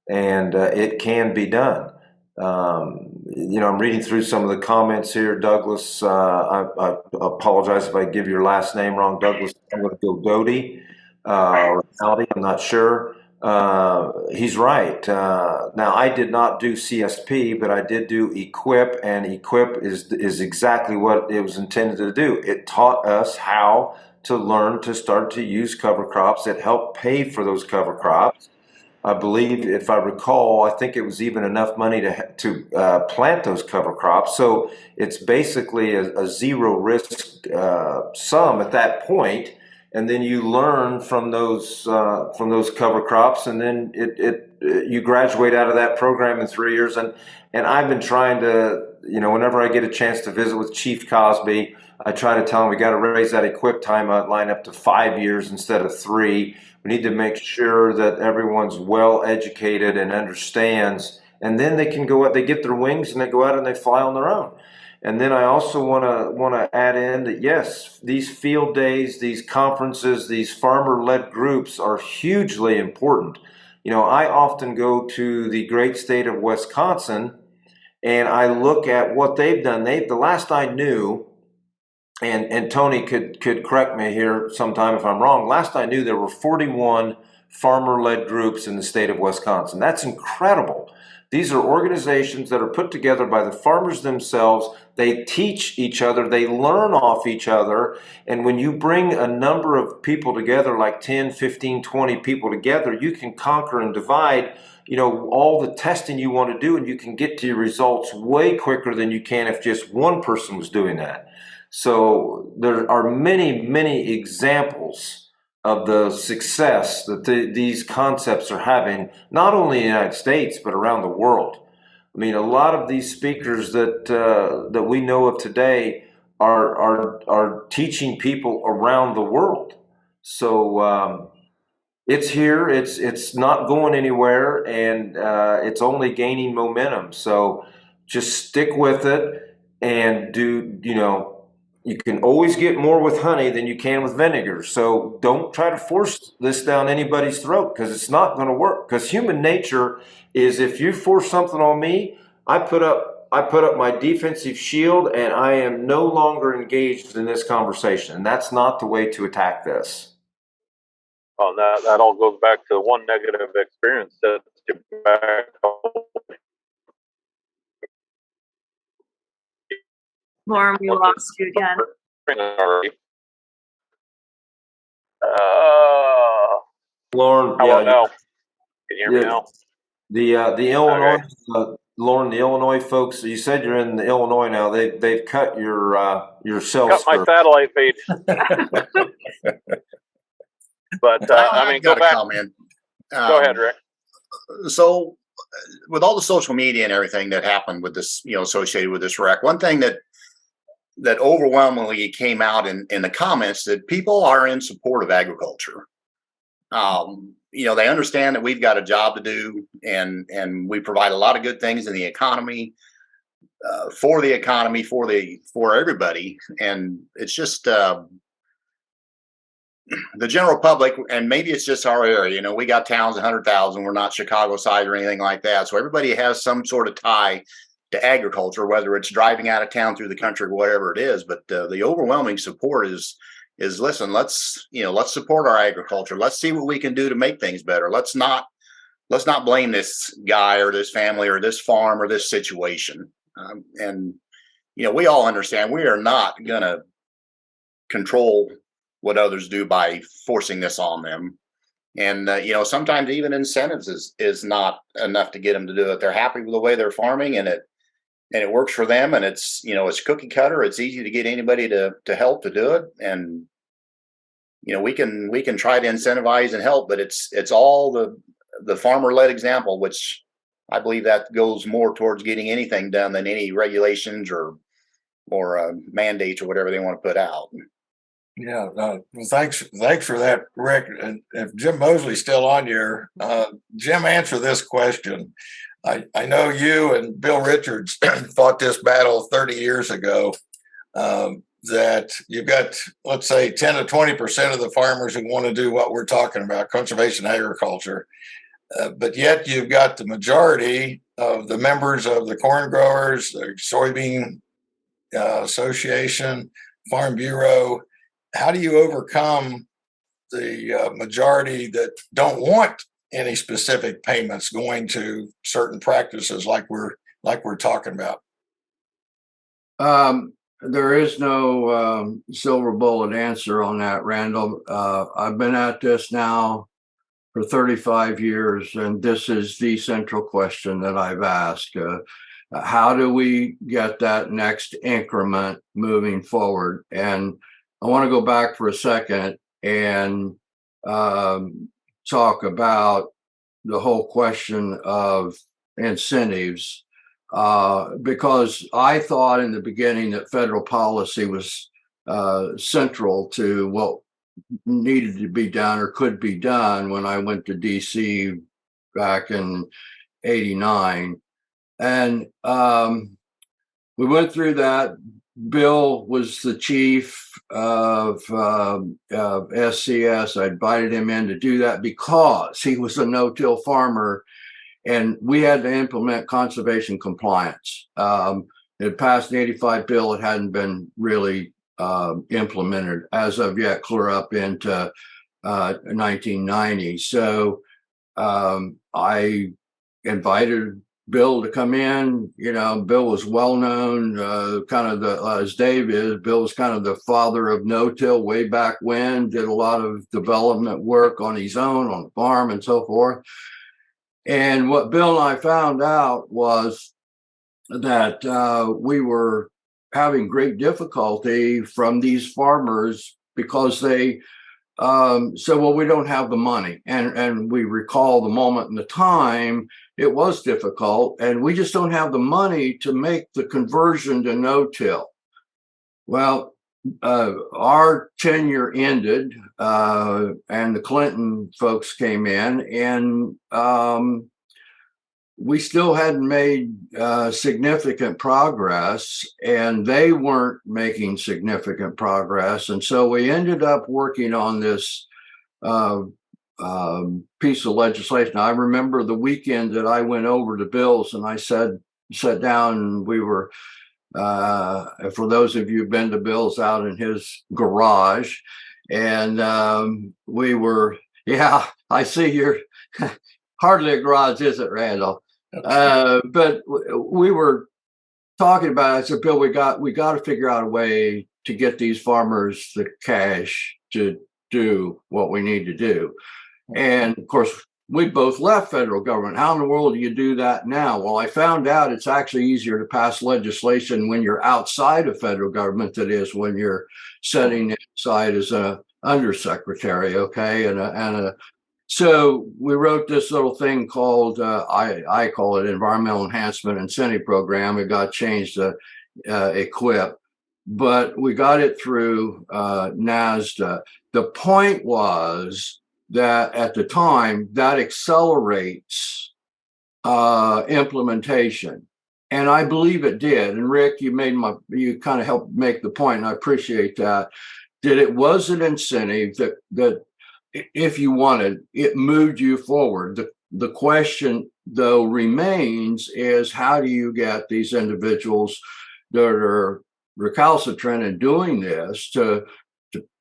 and it can be done. I'm reading through some of the comments here. Douglas, I apologize if I give your last name wrong. Douglas, I'm going to go Doty or Aldi, I'm not sure. He's right. Now, I did not do CSP, but I did do EQIP, and EQIP is exactly what it was intended to do. It taught us how to learn to start to use cover crops. It helped pay for those cover crops. I believe, if I recall, I think it was even enough money to plant those cover crops. So it's basically a zero risk sum at that point, and then you learn from those cover crops, and then you graduate out of that program in 3 years. And I've been trying to, whenever I get a chance to visit with Chief Cosby, I try to tell them we got to raise that equip timeline up to 5 years instead of 3. We need to make sure that everyone's well educated and understands, and then they can go out, they get their wings and they go out and they fly on their own. And then I also want to add in that, yes, these field days, these conferences, these farmer-led groups are hugely important. I often go to the great state of Wisconsin and I look at what they've done. The last I knew, and Tony could correct me here sometime if I'm wrong, last I knew there were 41 farmer-led groups in the state of Wisconsin. That's incredible. These are organizations that are put together by the farmers themselves. They teach each other, they learn off each other, and when you bring a number of people together, like 10, 15, 20 people together, you can conquer and divide, all the testing you want to do, and you can get to your results way quicker than you can if just one person was doing that. So there are many, many examples of the success that these concepts are having, not only in the United States, but around the world. I mean, a lot of these speakers that we know of today are teaching people around the world. So it's here, it's not going anywhere, and it's only gaining momentum. So just stick with it and you can always get more with honey than you can with vinegar. So don't try to force this down anybody's throat, because it's not going to work. Because human nature is, if you force something on me, I put up my defensive shield and I am no longer engaged in this conversation. And that's not the way to attack this. Well, that all goes back to one negative experience that's back. Lauren, we lost you again. Lauren, how about now? Can you hear me now? The Illinois, Lauren, the Illinois folks. You said you're in Illinois now. They've cut your cell. Cut my satellite feed. But go back. Comment. Go ahead, Rick. So, with all the social media and everything that happened with this, associated with this wreck, one thing that overwhelmingly came out in the comments, that people are in support of agriculture. They understand that we've got a job to do, and we provide a lot of good things in the economy, for the economy, for everybody. And it's just the general public, and maybe it's just our area. We got towns 100,000. We're not Chicago size or anything like that. So everybody has some sort of tie to agriculture, whether it's driving out of town through the country or whatever it is. But the overwhelming support is listen, let's support our agriculture. Let's see what we can do to make things better. Let's not blame this guy or this family or this farm or this situation. And we all understand we are not going to control what others do by forcing this on them. And sometimes even incentives is not enough to get them to do it. They're happy with the way they're farming, and it works for them, and it's it's cookie cutter. It's easy to get anybody to help to do it. And we can try to incentivize and help, but it's all the farmer-led example, which I believe that goes more towards getting anything done than any regulations or mandates or whatever they want to put out. Yeah, well, thanks for that, Rick. And if Jim Mosley's still on here, Jim, answer this question. I know you and Bill Richards fought this battle 30 years ago, that you've got, let's say, 10 to 20% of the farmers who want to do what we're talking about, conservation agriculture. But yet you've got the majority of the members of the corn growers, the soybean association, Farm Bureau. How do you overcome the majority that don't want any specific payments going to certain practices like we're talking about? There is no silver bullet answer on that, Randall. I've been at this now for 35 years, and this is the central question that I've asked. How do we get that next increment moving forward? And I want to go back for a second and talk about the whole question of incentives, because I thought in the beginning that federal policy was central to what needed to be done or could be done when I went to DC back in '89. And we went through that. Bill was the chief of SCS. I invited him in to do that because he was a no-till farmer, and we had to implement conservation compliance. It passed an '85 bill. It hadn't been really implemented as of yet, clear up into 1990. So I invited Bill to come in. Bill was well known, kind of as Dave is. Bill was kind of the father of no-till way back when, did a lot of development work on his own, on the farm and so forth. And what Bill and I found out was that we were having great difficulty from these farmers because they said, well, we don't have the money. And we recall the moment in the time it was difficult, and we just don't have the money to make the conversion to no-till. Well, our tenure ended, and the Clinton folks came in, and we still hadn't made significant progress, and they weren't making significant progress. And so we ended up working on this piece of legislation. I remember the weekend that I went over to Bill's and I sat down, and we were, for those of you who've been to Bill's, out in his garage, and we were, yeah, I see you're hardly a garage, is it, Randall? But we were talking about it. I said, Bill, we got to figure out a way to get these farmers the cash to do what we need to do. And of course, we both left federal government. How in the world do you do that now? Well, I found out it's actually easier to pass legislation when you're outside of federal government than it is when you're sitting inside as an undersecretary. Okay, so we wrote this little thing called, I call it Environmental Enhancement Incentive Program. It got changed to EQIP, but we got it through NASDA. The point was that at the time, that accelerates implementation. And I believe it did. And Rick, you kind of helped make the point, and I appreciate that it was an incentive that if you wanted, it moved you forward. The question, though, remains is how do you get these individuals that are recalcitrant in doing this to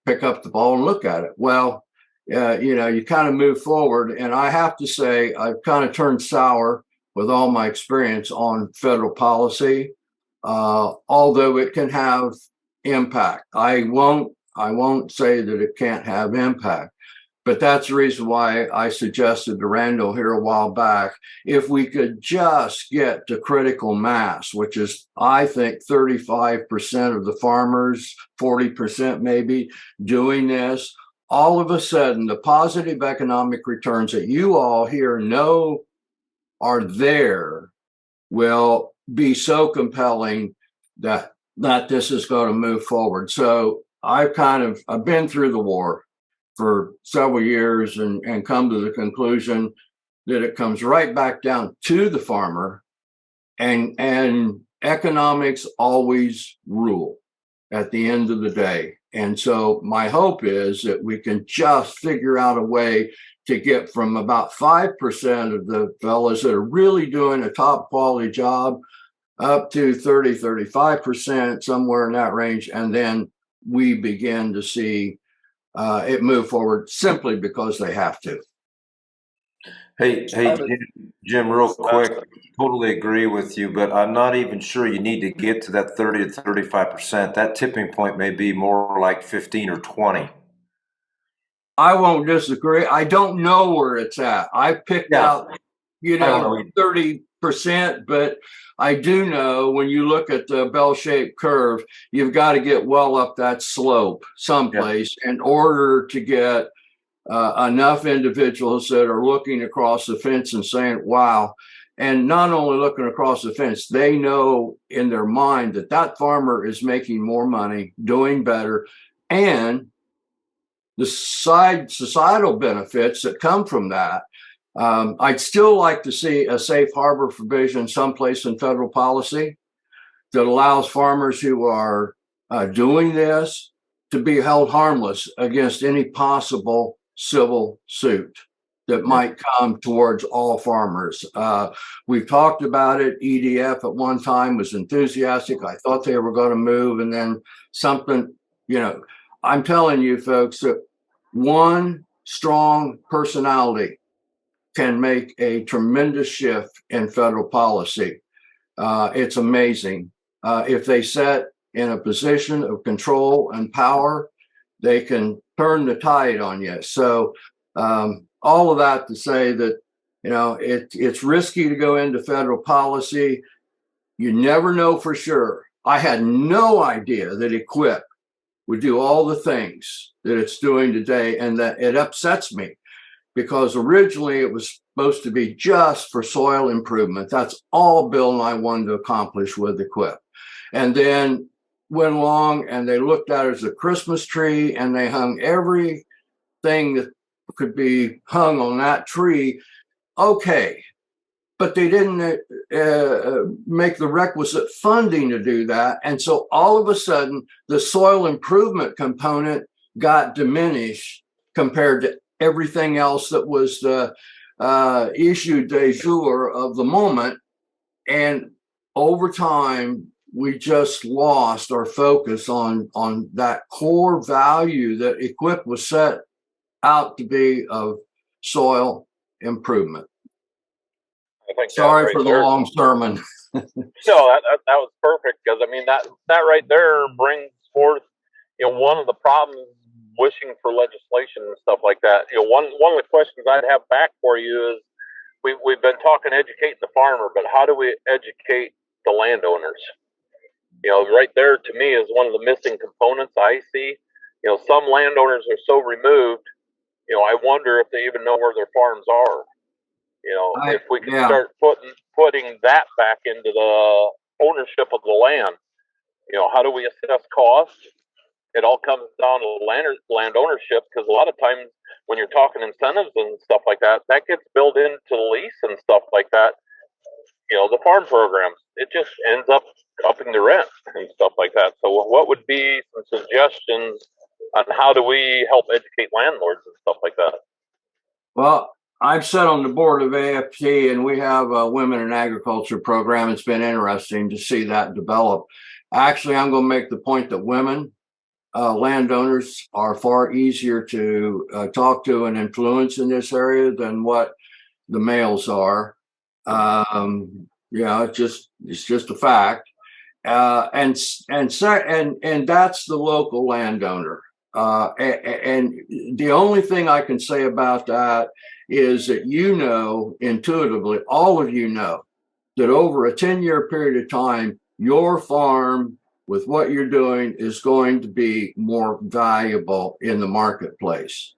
pick up the ball and look at it? Well, you kind of move forward. And I have to say, I've kind of turned sour with all my experience on federal policy, although it can have impact. I won't say that it can't have impact. But that's the reason why I suggested to Randall here a while back, if we could just get to critical mass, which is, I think, 35% of the farmers, 40% maybe, doing this, all of a sudden, the positive economic returns that you all here know are there will be so compelling that this is going to move forward. So I've been through the war for several years and come to the conclusion that it comes right back down to the farmer, and economics always rule at the end of the day. And so my hope is that we can just figure out a way to get from about 5% of the fellows that are really doing a top quality job up to 30, 35%, somewhere in that range. And then we begin to see it move forward simply because they have to. Hey, Jim, real quick, totally agree with you, but I'm not even sure you need to get to that 30 to 35%. That tipping point may be more like 15 or 20. I won't disagree. I don't know where it's at. I picked out, 30%, but I do know when you look at the bell-shaped curve, you've got to get well up that slope someplace in order to get enough individuals that are looking across the fence and saying, wow. And not only looking across the fence, they know in their mind that that farmer is making more money, doing better, and the societal benefits that come from that. I'd still like to see a safe harbor provision someplace in federal policy that allows farmers who are doing this to be held harmless against any possible civil suit that might come towards all farmers. We've talked about it. EDF at one time was enthusiastic. I thought they were going to move, and then something, I'm telling you folks that one strong personality can make a tremendous shift in federal policy. It's amazing. If they set in a position of control and power, they can turn the tide on you. So all of that to say that, it's risky to go into federal policy. You never know for sure. I had no idea that EQIP would do all the things that it's doing today, and that it upsets me because originally it was supposed to be just for soil improvement. That's all Bill and I wanted to accomplish with EQIP. And then went along and they looked at it as a Christmas tree, and they hung everything that could be hung on that tree. Okay. But they didn't make the requisite funding to do that. And so all of a sudden, the soil improvement component got diminished compared to everything else that was the issue du jour of the moment. And over time, we just lost our focus on that core value that EQIP was set out to be of soil improvement. I think Sorry right for the there, long sermon. No, that was perfect, because I mean that right there brings forth one of the problems wishing for legislation and stuff like that. One of the questions I'd have back for you is we've been talking educating the farmer, but how do we educate the landowners? Right there to me is one of the missing components I see. Some landowners are so removed. I wonder if they even know where their farms are. If we can start putting that back into the ownership of the land, how do we assess cost? It all comes down to land ownership, because a lot of times when you're talking incentives and stuff like that, that gets built into the lease and stuff like that. The farm programs, it just ends up upping the rent and stuff like that. So what would be some suggestions on how do we help educate landlords and stuff like that? Well, I've sat on the board of AFT, and we have a women in agriculture program. It's been interesting to see that develop. Actually, I'm going to make the point that women landowners are far easier to talk to and influence in this area than what the males are. It's just a fact. And that's the local landowner. And the only thing I can say about that is that intuitively, all of you know that over a 10-year period of time, your farm with what you're doing is going to be more valuable in the marketplace.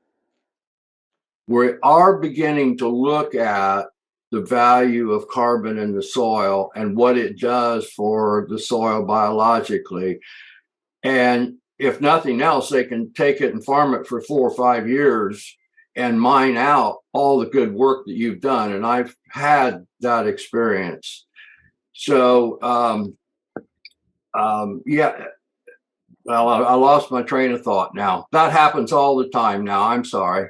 We are beginning to look at the value of carbon in the soil and what it does for the soil biologically. And if nothing else, they can take it and farm it for 4 or 5 years and mine out all the good work that you've done. And I've had that experience. So, well, I lost my train of thought now. That happens all the time now. I'm sorry.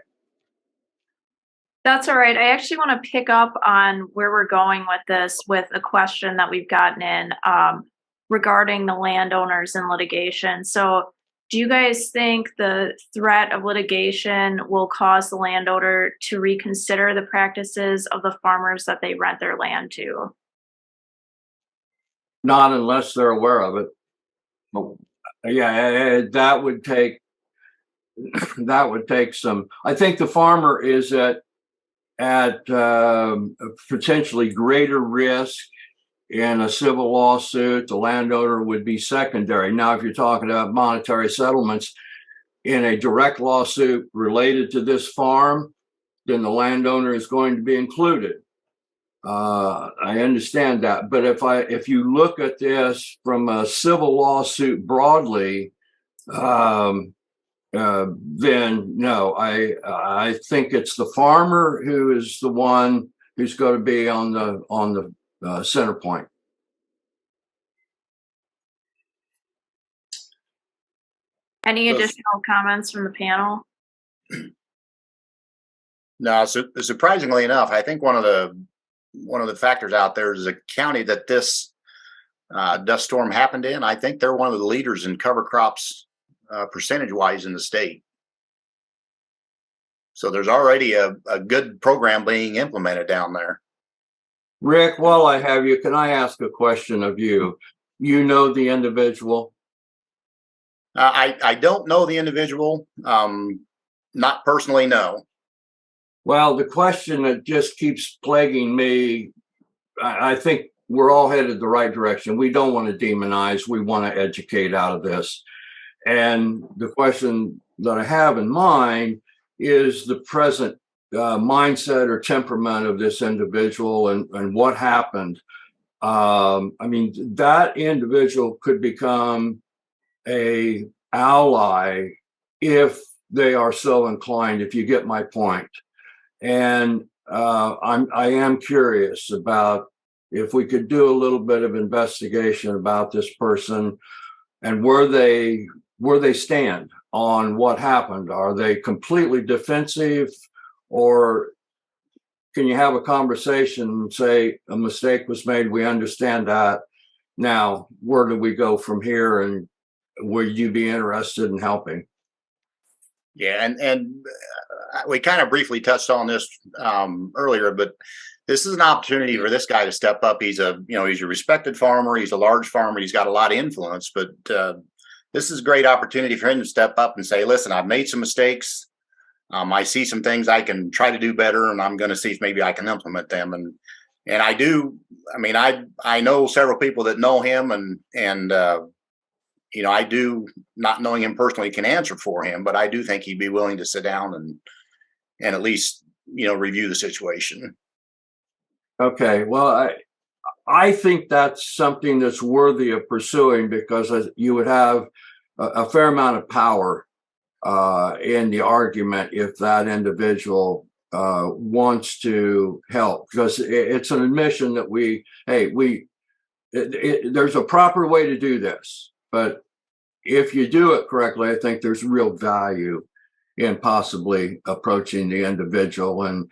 That's all right. I actually want to pick up on where we're going with this with a question that we've gotten in regarding the landowners and litigation. So do you guys think the threat of litigation will cause the landowner to reconsider the practices of the farmers that they rent their land to? Not unless they're aware of it. Yeah, that would take some. I think the farmer is at potentially greater risk in a civil lawsuit. The landowner would be secondary. Now, if you're talking about monetary settlements in a direct lawsuit related to this farm, then the landowner is going to be included. I understand that, but if you look at this from a civil lawsuit broadly, then no, I think it's the farmer who is the one who's going to be on the center point. Any additional comments from the panel? No, so surprisingly enough, I think one of the factors out there is a county that this dust storm happened in. I think they're one of the leaders in cover crops percentage wise in the state. So there's already a good program being implemented down there. Rick, while I have you, can I ask a question of you? You know the individual? I don't know the individual, not personally, no. Well, the question that just keeps plaguing me, I think we're all headed the right direction. We don't want to demonize. We want to educate out of this. And the question that I have in mind is the present mindset or temperament of this individual and what happened. I mean, that individual could become a ally if they are so inclined, if you get my point. And I am curious about if we could do a little bit of investigation about this person and where they stand on what happened. Are they completely defensive, or can you have a conversation and say a mistake was made? We understand that. Now, where do we go from here? And would you be interested in helping? Yeah, and we kind of briefly touched on this earlier, but this is an opportunity for this guy to step up. He's a respected farmer. He's a large farmer. He's got a lot of influence, but this is a great opportunity for him to step up and say, listen, I've made some mistakes. I see some things I can try to do better, and I'm going to see if maybe I can implement them. And I do. I mean, I know several people that know him, and I do, not knowing him personally, can answer for him, but I do think he'd be willing to sit down and at least review the situation. Okay, well, I think that's something that's worthy of pursuing, because you would have a fair amount of power in the argument if that individual wants to help, because it's an admission that there's a proper way to do this, but if you do it correctly, I think there's real value in possibly approaching the individual. And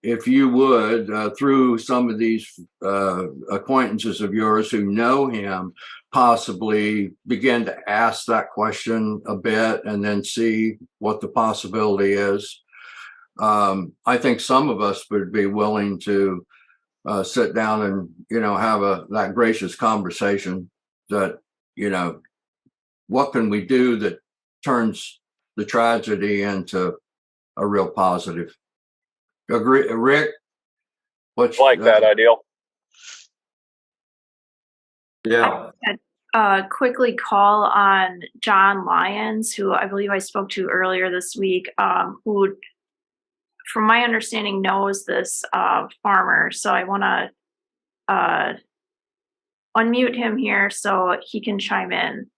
if you would, through some of these acquaintances of yours who know him, possibly begin to ask that question a bit and then see what the possibility is. I think some of us would be willing to sit down and, have that gracious conversation that, what can we do that turns the tragedy into a real positive? Agree, Rick? What's Like that ideal? Yeah. Quickly call on John Lyons, who I believe I spoke to earlier this week, who, from my understanding, knows this farmer. So I want to unmute him here so he can chime in.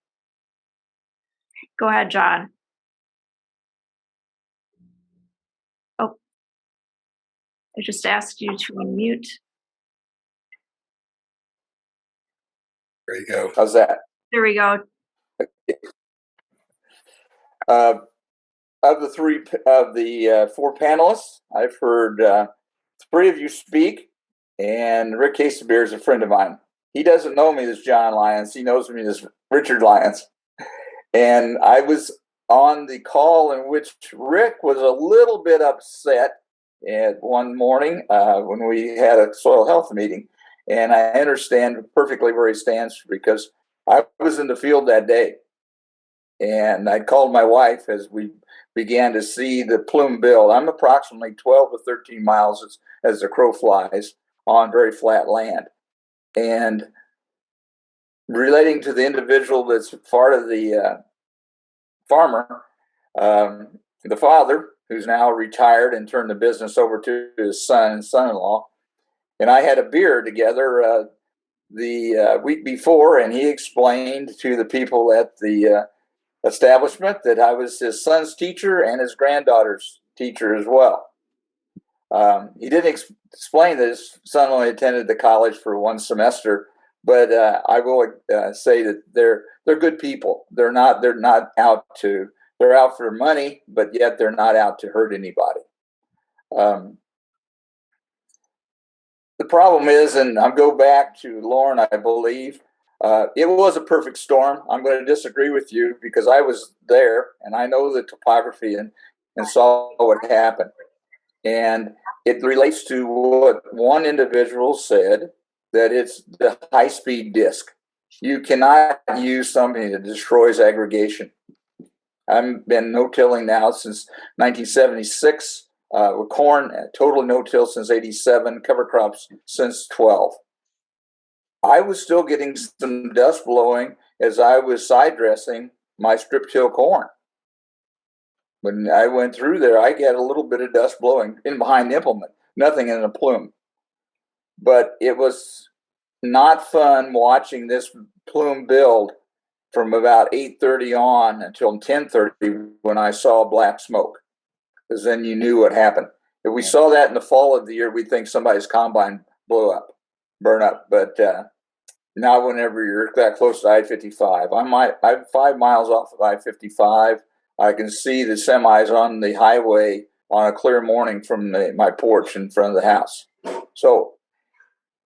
Go ahead, John. Oh, I just asked you to unmute. There you go. How's that? There we go. Of the four panelists, I've heard three of you speak, and Rick Casebeer is a friend of mine. He doesn't know me as John Lyons. He knows me as Richard Lyons. And I was on the call in which Rick was a little bit upset at one morning when we had a soil health meeting. And I understand perfectly where he stands, because I was in the field that day. And I called my wife as we began to see the plume build. I'm approximately 12 or 13 miles as the crow flies on very flat land. And relating to the individual that's part of the farmer, the father, who's now retired and turned the business over to his son and son-in-law, and I had a beer together the week before, and he explained to the people at the establishment that I was his son's teacher and his granddaughter's teacher as well. He didn't explain that his son only attended the college for one semester, but I will say that they're good people. They're out for money, but yet they're not out to hurt anybody. The problem is, and I'll go back to Loran, I believe, it was a perfect storm. I'm going to disagree with you because I was there and I know the topography and saw what happened. And it relates to what one individual said, that it's the high-speed disc. You cannot use something that destroys aggregation. I've been no-tilling now since 1976, with corn, total no-till since 87, cover crops since 12. I was still getting some dust blowing as I was side dressing my strip-till corn. When I went through there, I got a little bit of dust blowing in behind the implement, nothing in a plume. But it was not fun watching this plume build from about 8:30 on until 10:30 when I saw black smoke, because then you knew what happened. If we saw that in the fall of the year, we'd think somebody's combine burn up. But not whenever you're that close to I-55. I'm 5 miles off of I-55. I can see the semis on the highway on a clear morning from my porch in front of the house. So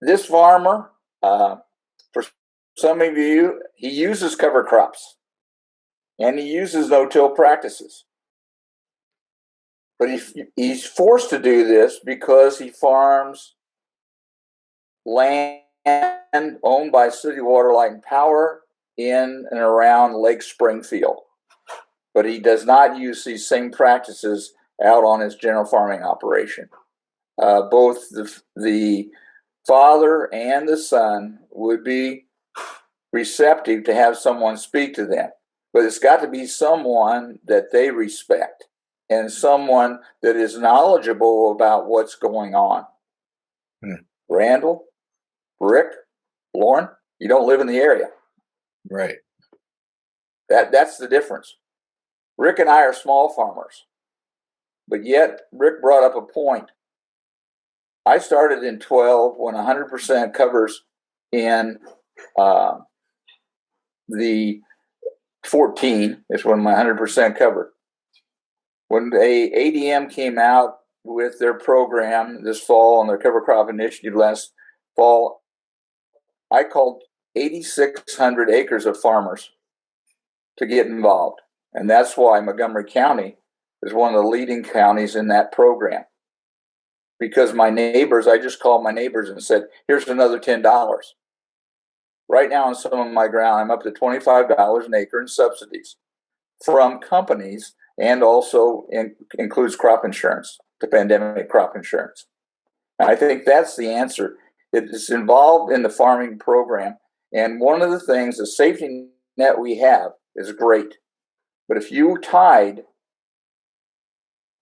this farmer, for some of you, he uses cover crops and he uses no-till practices. But he's forced to do this because he farms land owned by City Water, Light and Power in and around Lake Springfield. But he does not use these same practices out on his general farming operation. Both the father and the son would be receptive to have someone speak to them, but it's got to be someone that they respect and someone that is knowledgeable about what's going on. Randall, Rick, Loran, you don't live in the area. Right. That's the difference. Rick and I are small farmers, but yet Rick brought up a point. I started in 12 when 100% covers in the 14 is when my 100% covered. When ADM came out with their program this fall and their cover crop initiative last fall, I called 8,600 acres of farmers to get involved. And that's why Montgomery County is one of the leading counties in that program. Because my neighbors, I just called my neighbors and said, here's another $10. Right now on some of my ground, I'm up to $25 an acre in subsidies from companies, and also includes crop insurance, the pandemic crop insurance. And I think that's the answer. It is involved in the farming program. And one of the things, the safety net we have is great. But if you tied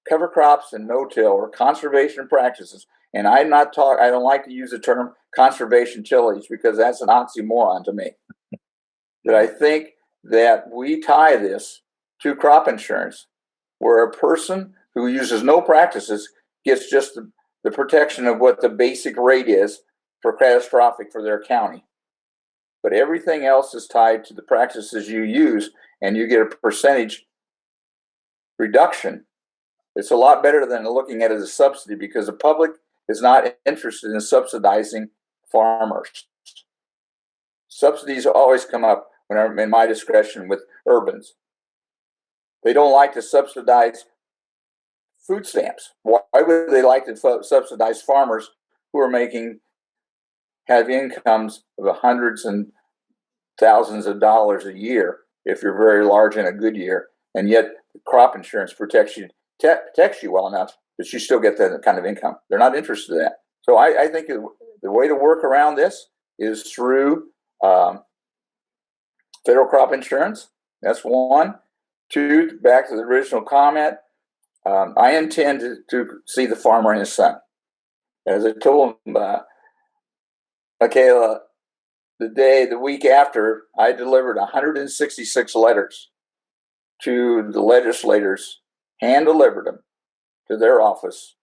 cover crops and no-till or conservation practices, and I don't like to use the term conservation tillage because that's an oxymoron to me. But I think that we tie this to crop insurance, where a person who uses no practices gets just the protection of what the basic rate is for catastrophic for their county. But everything else is tied to the practices you use, and you get a percentage reduction. It's a lot better than looking at it as a subsidy, because the public is not interested in subsidizing farmers. Subsidies always come up when I'm in my discretion with urbans. They don't like to subsidize food stamps. Why would they like to subsidize farmers who are have incomes of hundreds and thousands of dollars a year if you're very large in a good year, and yet crop insurance protects you well enough that you still get that kind of income? They're not interested in that. So I think the way to work around this is through federal crop insurance. That's one. Two, back to the original comment, I intend to see the farmer and his son. As I told him, Michaela, the week after, I delivered 166 letters to the legislators, hand delivered them to their office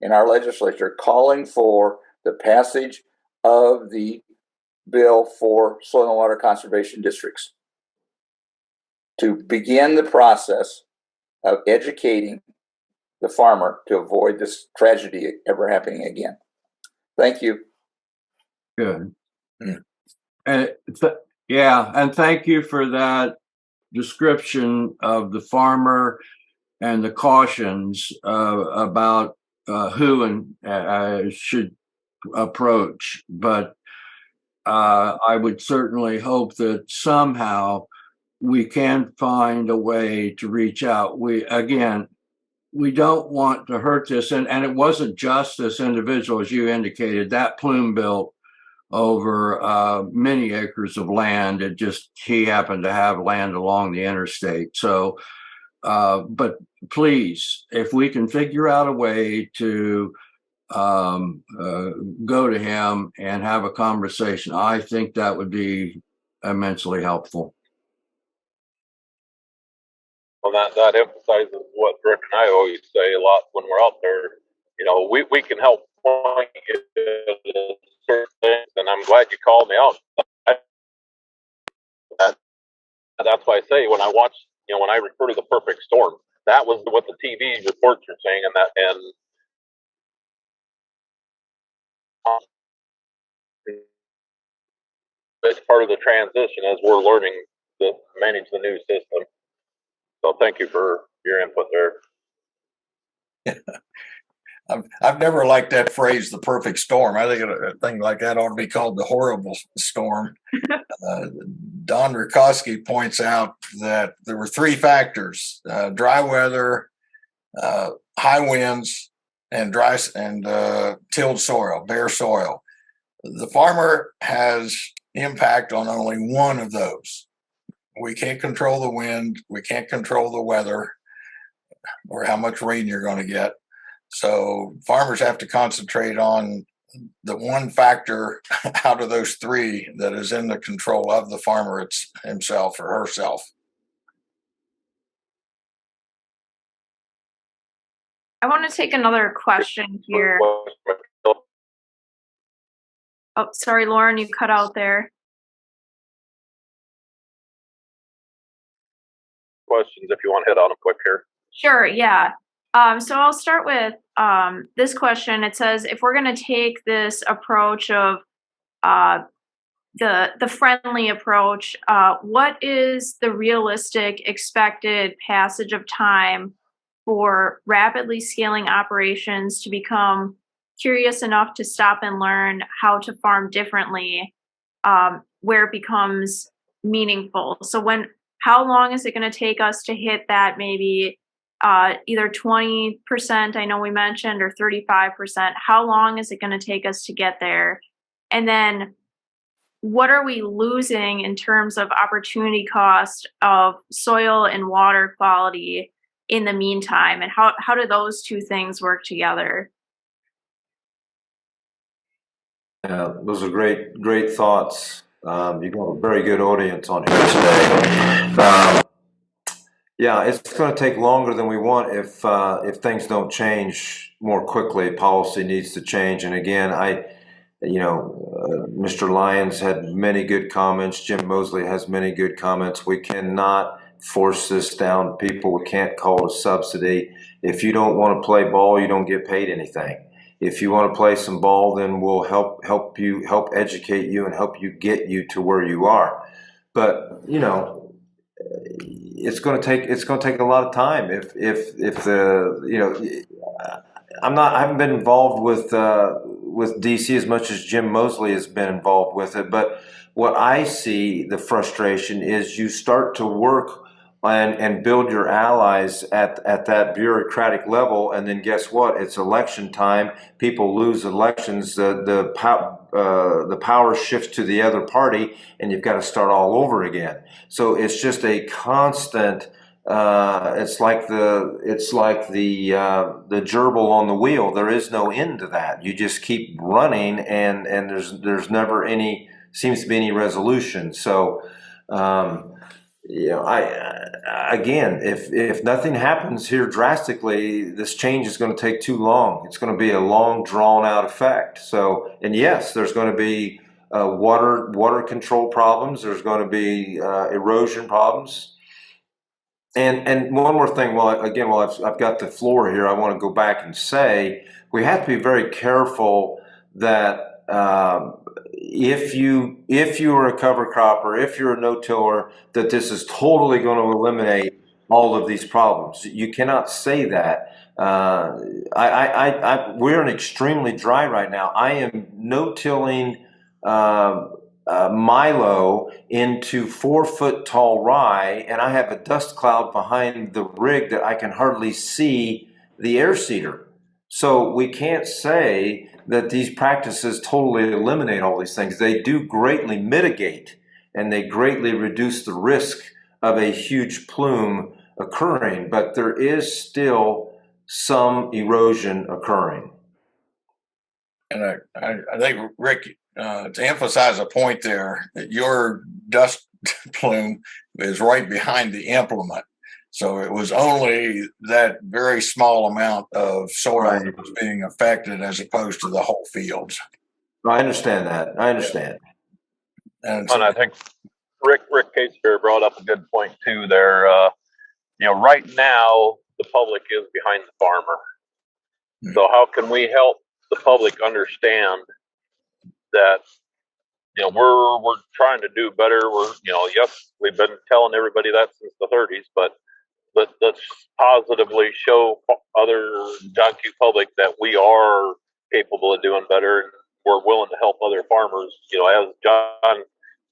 in our legislature, calling for the passage of the bill for soil and water conservation districts to begin the process of educating the farmer to avoid this tragedy ever happening again. Thank you. Good. And yeah, and thank you for that description of the farmer and the cautions about who and should approach. But I would certainly hope that somehow we can find a way to reach out. We don't want to hurt this. And it wasn't just this individual, as you indicated, that plume built over many acres of land. He happened to have land along the interstate. So, but please, if we can figure out a way to go to him and have a conversation, I think that would be immensely helpful. Well, that emphasizes what Rick and I always say a lot when we're out there. You know, we can help point you to certain things, and I'm glad you called me out. That's why I say when I watch, when I refer to the perfect storm, that was what the TV reports are saying, and it's part of the transition as we're learning to manage the new system. So thank you for your input there. I've never liked that phrase, the perfect storm. I think a thing like that ought to be called the horrible storm. Don Rutkowski points out that there were three factors: dry weather, high winds, and tilled soil, bare soil. The farmer has impact on only one of those. We can't control the wind. We can't control the weather or how much rain you're going to get. So farmers have to concentrate on the one factor out of those three that is in the control of the farmer himself or herself. I want to take another question here. Oh, sorry, Loran, you cut out there. Questions if you want to hit on them quick here. Sure, yeah. So I'll start with this question. It says, if we're going to take this approach of the friendly approach, what is the realistic expected passage of time for rapidly scaling operations to become curious enough to stop and learn how to farm differently, where it becomes meaningful? So how long is it going to take us to hit that maybe either 20%, I know we mentioned, or 35%? How long is it going to take us to get there? And then what are we losing in terms of opportunity cost of soil and water quality in the meantime? And how do those two things work together? Those are great thoughts. You've got a very good audience on here today. Yeah, it's going to take longer than we want if things don't change more quickly. Policy needs to change. And again, Mr. Lyons had many good comments. Jim Mosley has many good comments. We cannot force this down people. We can't call it a subsidy. If you don't want to play ball, you don't get paid anything. If you want to play some ball, then we'll help educate you and help you get you to where you are. But it's going to take a lot of time. I haven't been involved with DC as much as Jim Mosley has been involved with it. But what I see, the frustration is you start to work and build your allies at that bureaucratic level, and then guess what? It's election time. People lose elections. The power shifts to the other party, and you've got to start all over again. So it's just a constant It's like the gerbil on the wheel. There is no end to that. You just keep running, and there's never any seems to be any resolution. So, again, if nothing happens here drastically, this change is going to take too long. It's going to be a long, drawn out effect. So, and yes, there's going to be water control problems. There's going to be erosion problems. And one more thing. Well, I've got the floor here. I want to go back and say we have to be very careful that if you are a cover cropper, if you're a no-tiller, that this is totally going to eliminate all of these problems. You cannot say that. We're extremely dry right now. I am no-tilling milo into 4-foot tall rye, and I have a dust cloud behind the rig that I can hardly see the air seeder. So we can't say that these practices totally eliminate all these things. They do greatly mitigate, and they greatly reduce the risk of a huge plume occurring, but there is still some erosion occurring. And I think, Rick, to emphasize a point there, that your dust plume is right behind the implement. So it was only that very small amount of soil that was being affected as opposed to the whole fields. I understand that. I understand. And I think Rick Casebeer brought up a good point too there. Right now the public is behind the farmer. Mm-hmm. So how can we help the public understand that we're trying to do better? Yes, we've been telling everybody that since the 30s, but let's positively show other John Q public that we are capable of doing better, and we're willing to help other farmers. As John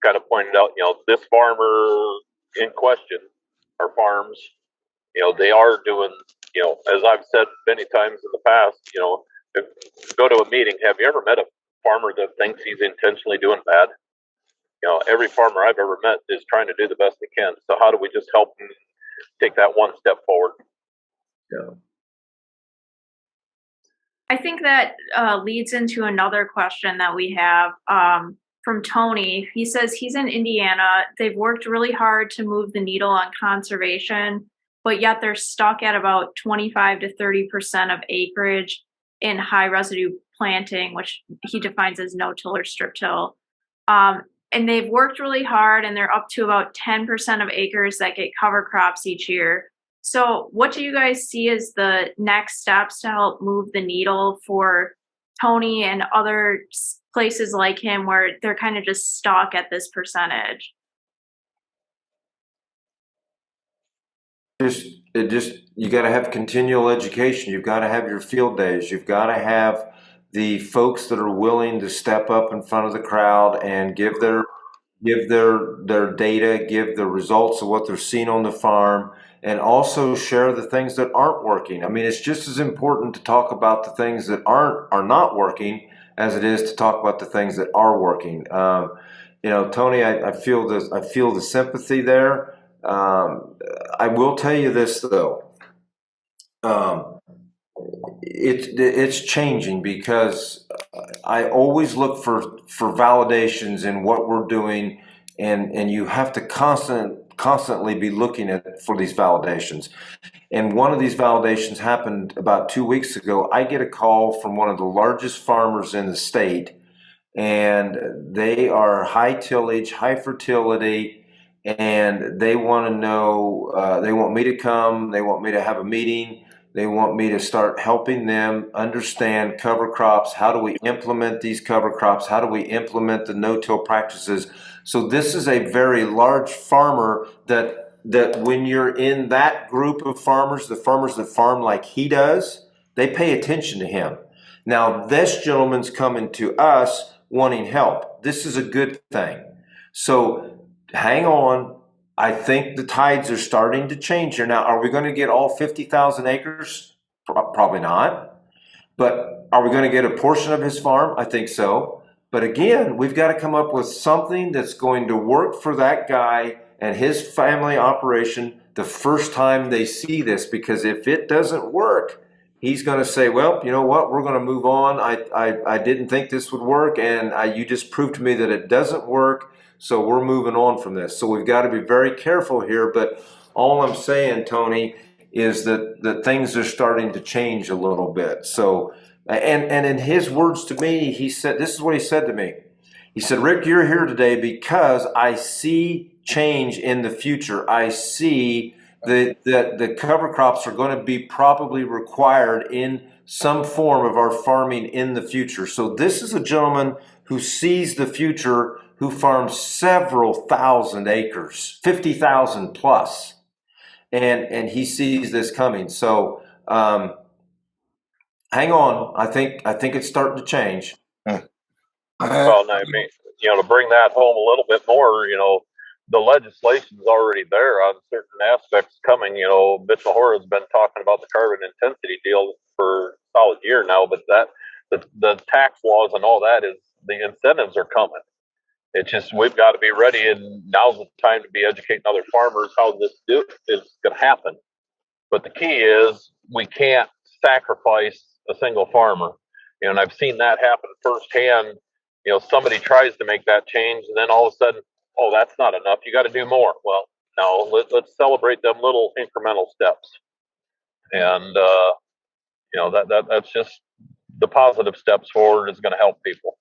kind of pointed out, this farmer in question, our farms, they are doing, as I've said many times in the past, if you go to a meeting, have you ever met a farmer that thinks he's intentionally doing bad? Every farmer I've ever met is trying to do the best they can. So how do we just help them take that one step forward? Yeah. I think that leads into another question that we have from Tony. He says he's in Indiana. They've worked really hard to move the needle on conservation, but yet they're stuck at about 25 to 30% of acreage in high residue planting, which he defines as no-till or strip-till. And they've worked really hard, and they're up to about 10% of acres that get cover crops each year. So what do you guys see as the next steps to help move the needle for Tony and other places like him where they're kind of just stuck at this percentage? You got to have continual education. You've got to have your field days. You've got to have the folks that are willing to step up in front of the crowd and give their data, give the results of what they're seeing on the farm, and also share the things that aren't working. I mean, it's just as important to talk about the things that are not working as it is to talk about the things that are working. Tony, I feel the sympathy there. I will tell you this though. It's changing, because I always look for validations in what we're doing, and you have to constantly be looking for these validations. And one of these validations happened about 2 weeks ago. I get a call from one of the largest farmers in the state, and they are high tillage, high fertility, and they want to know, they want me to come, they want me to have a meeting. They want me to start helping them understand cover crops. How do we implement these cover crops? How do we implement the no-till practices? So this is a very large farmer that when you're in that group of farmers, the farmers that farm like he does, they pay attention to him. Now, this gentleman's coming to us wanting help. This is a good thing. So hang on. I think the tides are starting to change here. Now, are we going to get all 50,000 acres? Probably not. But are we going to get a portion of his farm? I think so. But again, we've got to come up with something that's going to work for that guy and his family operation the first time they see this, because if it doesn't work, he's going to say, well, you know what, we're going to move on. I didn't think this would work, and you just proved to me that it doesn't work, so we're moving on from this. So we've got to be very careful here, but all I'm saying, Tony, is that things are starting to change a little bit. So, and in his words to me, he said, this is what he said to me. He said, Rick, you're here today because I see change in the future. I see that the cover crops are going to be probably required in some form of our farming in the future. So this is a gentleman who sees the future, who farms several thousand acres, 50,000 plus. And he sees this coming. So hang on. I think it's starting to change. Well, and I mean, to bring that home a little bit more, the legislation's already there on certain aspects coming. Mitch Mahora has been talking about the carbon intensity deal for a solid year now, but the tax laws and all that is the incentives are coming. It's just we've got to be ready, and now's the time to be educating other farmers how this is going to happen. But the key is we can't sacrifice a single farmer. And I've seen that happen firsthand. Somebody tries to make that change, and then all of a sudden, oh, that's not enough. You got to do more. Well, no, let's celebrate them little incremental steps. And that's just the positive steps forward is going to help people.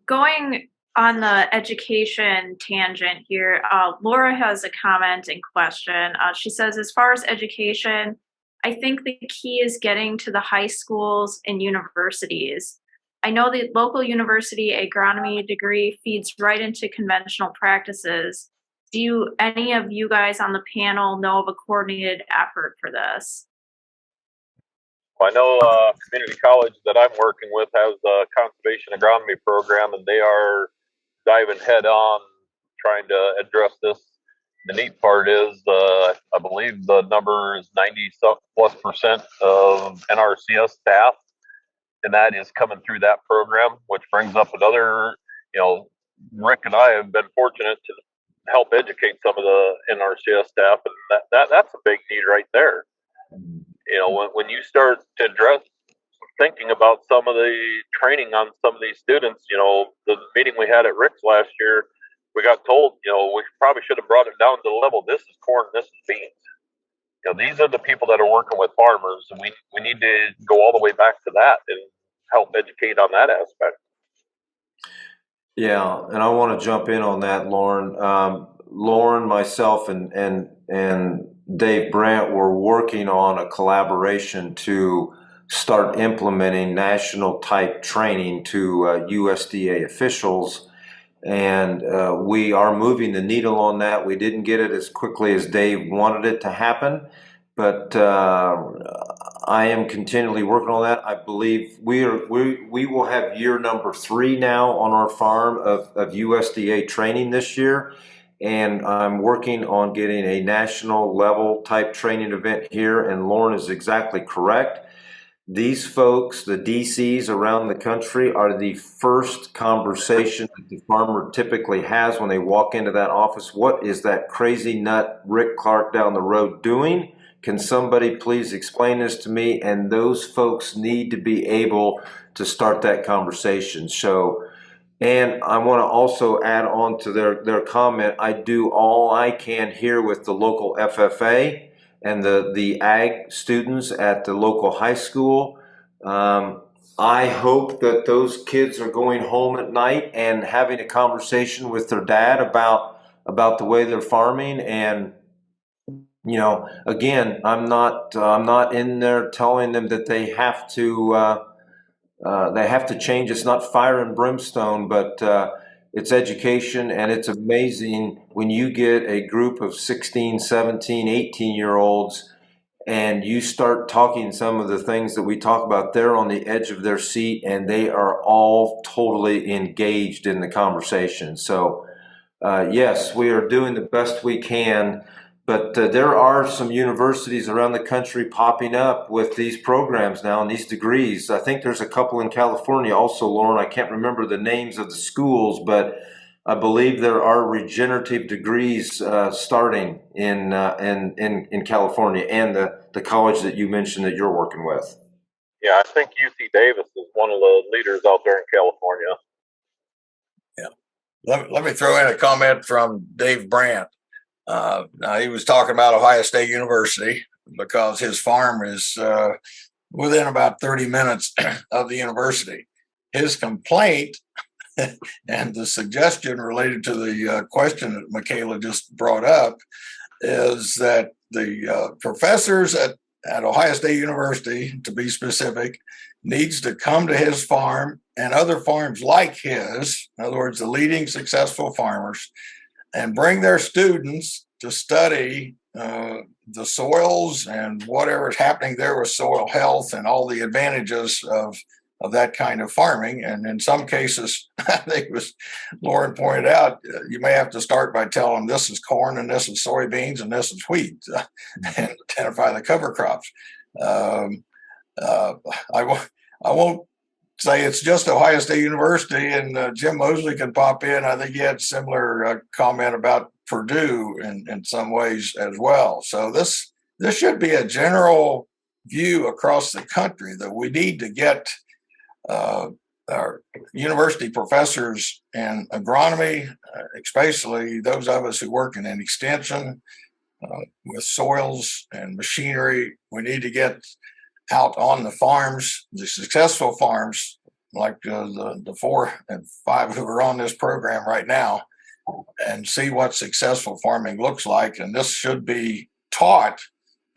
Going on the education tangent here, Laura has a comment and question. She says, as far as education, I think the key is getting to the high schools and universities. I know the local university agronomy degree feeds right into conventional practices. Do any of you guys on the panel know of a coordinated effort for this? I know community college that I'm working with has a conservation agronomy program, and they are diving head on trying to address this. The neat part is, I believe the number is 90+% of NRCS staff, and that is coming through that program, which brings up another, Rick and I have been fortunate to help educate some of the NRCS staff, and that's a big need right there. When you start to address thinking about some of the training on some of these students, the meeting we had at Rick's last year, we got told, we probably should have brought it down to the level, this is corn, this is beans. These are the people that are working with farmers, and we need to go all the way back to that and help educate on that aspect. Yeah, and I want to jump in on that, Loran. Loran, myself, and Dave Brandt were working on a collaboration to start implementing national type training to USDA officials. And we are moving the needle on that. We didn't get it as quickly as Dave wanted it to happen, but I am continually working on that. I believe we will have year number 3 now on our farm of USDA training this year, and I'm working on getting a national level type training event here. And Lauren is exactly correct. These folks, the DCs around the country, are the first conversation that the farmer typically has when they walk into that office. What is that crazy nut Rick Clark down the road doing? Can somebody please explain this to me? And those folks need to be able to start that conversation. So, and I want to also add on to their comment, I do all I can here with the local FFA and the ag students at the local high school. I hope that those kids are going home at night and having a conversation with their dad about the way they're farming. And again, I'm not in there telling them that they have to change. It's not fire and brimstone, but it's education. And it's amazing when you get a group of 16, 17, 18-year-olds and you start talking some of the things that we talk about. They're on the edge of their seat and they are all totally engaged in the conversation. So yes, we are doing the best we can, but there are some universities around the country popping up with these programs now and these degrees. I think there's a couple in California also, Lauren. I can't remember the names of the schools, but I believe there are regenerative degrees starting in California and the college that you mentioned that you're working with. Yeah, I think UC Davis is one of the leaders out there in California. Let me throw in a comment from Dave Brandt. Now he was talking about Ohio State University because his farm is within about 30 minutes of the university. His complaint and the suggestion related to the question that Michaela just brought up is that the professors at Ohio State University, to be specific, needs to come to his farm and other farms like his, in other words, the leading successful farmers, and bring their students to study the soils and whatever is happening there with soil health and all the advantages of that kind of farming. And in some cases, I think it was Loran pointed out, you may have to start by telling them this is corn and this is soybeans and this is wheat and identify the cover crops. I won't say it's just Ohio State University, and Jim Mosley can pop in. I think he had a similar comment about Purdue in some ways as well. So this should be a general view across the country that we need to get our university professors in agronomy, especially those of us who work in an extension with soils and machinery. We need to get out on the farms, the successful farms, like the 4 and 5 who are on this program right now, and see what successful farming looks like. And this should be taught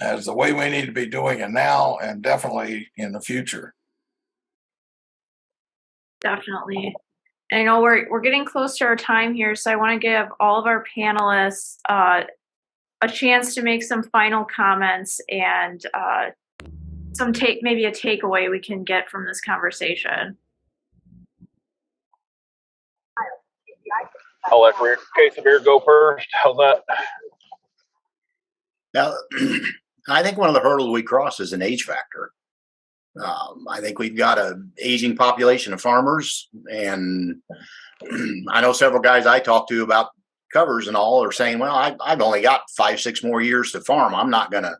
as the way we need to be doing it now and definitely in the future. Definitely. And I know we're getting close to our time here, so I want to give all of our panelists a chance to make some final comments and maybe a takeaway we can get from this conversation. I'll let Rick Casebeer go first. How's that? Now, I think one of the hurdles we cross is an age factor. I think we've got an aging population of farmers, and I know several guys I talk to about covers and all are saying, well, I've only got 5-6 more years to farm. I'm not going to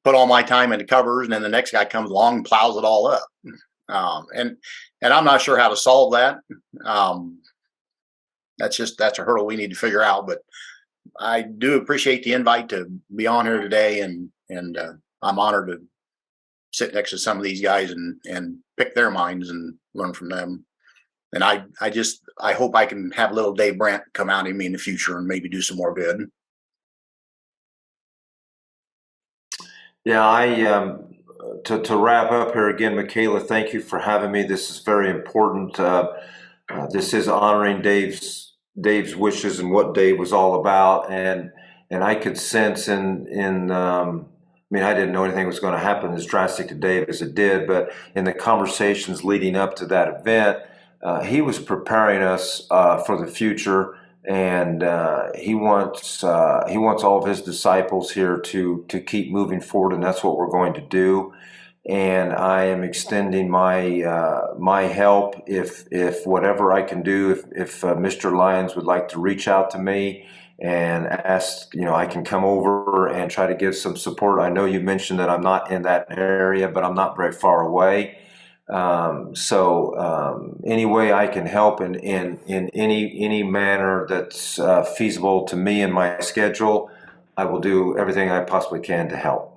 put all my time into covers. And then the next guy comes along and plows it all up. And I'm not sure how to solve that. That's a hurdle we need to figure out, but I do appreciate the invite to be on here today. And I'm honored to sit next to some of these guys and pick their minds and learn from them. And I hope I can have little Dave Brandt come out in me in the future and maybe do some more good. Yeah, to wrap up here again, Michaela, thank you for having me. This is very important. This is honoring Dave's wishes and what Dave was all about, and I could sense I mean, I didn't know anything was going to happen as drastic to Dave as it did, but in the conversations leading up to that event, he was preparing us for the future, and he wants all of his disciples here to keep moving forward, and that's what we're going to do. And I am extending my help if whatever I can do. If Mr. Lyons would like to reach out to me and ask, I can come over and try to give some support. I know you mentioned that I'm not in that area, but I'm not very far away. So any way I can help in any manner that's feasible to me and my schedule, I will do everything I possibly can to help.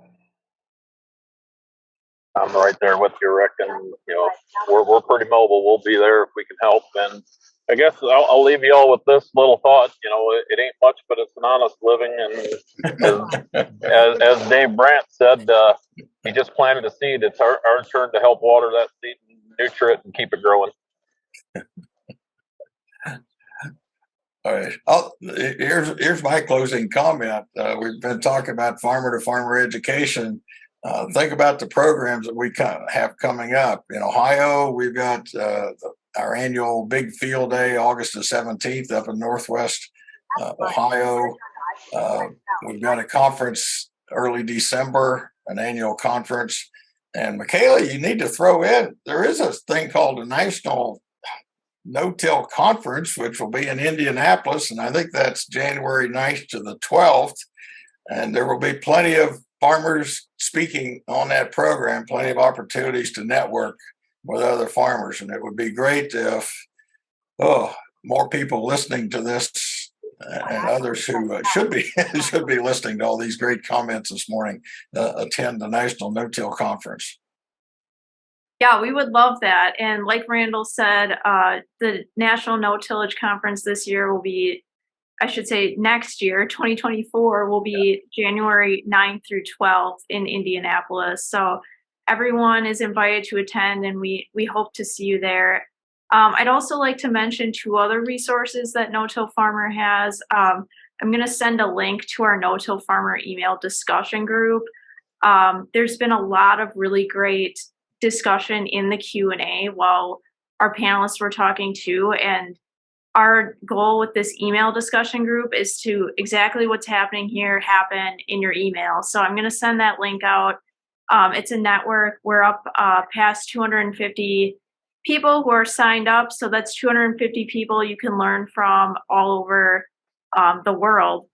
I'm right there with you, Rick, and we're pretty mobile. We'll be there if we can help. And I guess I'll leave you all with this little thought. It ain't much, but it's an honest living. And as Dave Brandt said, he just planted a seed. It's our turn to help water that seed, and nurture it, and keep it growing. All right. Here's my closing comment. We've been talking about farmer to farmer education. Think about the programs that we have coming up. In Ohio, we've got our annual Big Field Day, August the 17th, up in Northwest Ohio. We've got a conference early December, an annual conference. And Michaela, you need to throw in, there is a thing called a National no-till conference, which will be in Indianapolis, and I think that's January 9th to the 12th. And there will be plenty of farmers speaking on that program, plenty of opportunities to network with other farmers. And it would be great if more people listening to this and others who should be should be listening to all these great comments this morning attend the National No-Till Conference. Yeah, we would love that. And like Randall said, the National No-Tillage Conference this year will be, I should say next year, 2024, will be January 9th through 12th in Indianapolis. So everyone is invited to attend, and we hope to see you there. I'd also like to mention 2 other resources that No-Till Farmer has. I'm going to send a link to our No-Till Farmer email discussion group. There's been a lot of really great discussion in the Q&A while our panelists were talking too, and our goal with this email discussion group is to exactly what's happening here happen in your email. So I'm going to send that link out. It's a network. We're up past 250 people who are signed up, so that's 250 people you can learn from all over the world.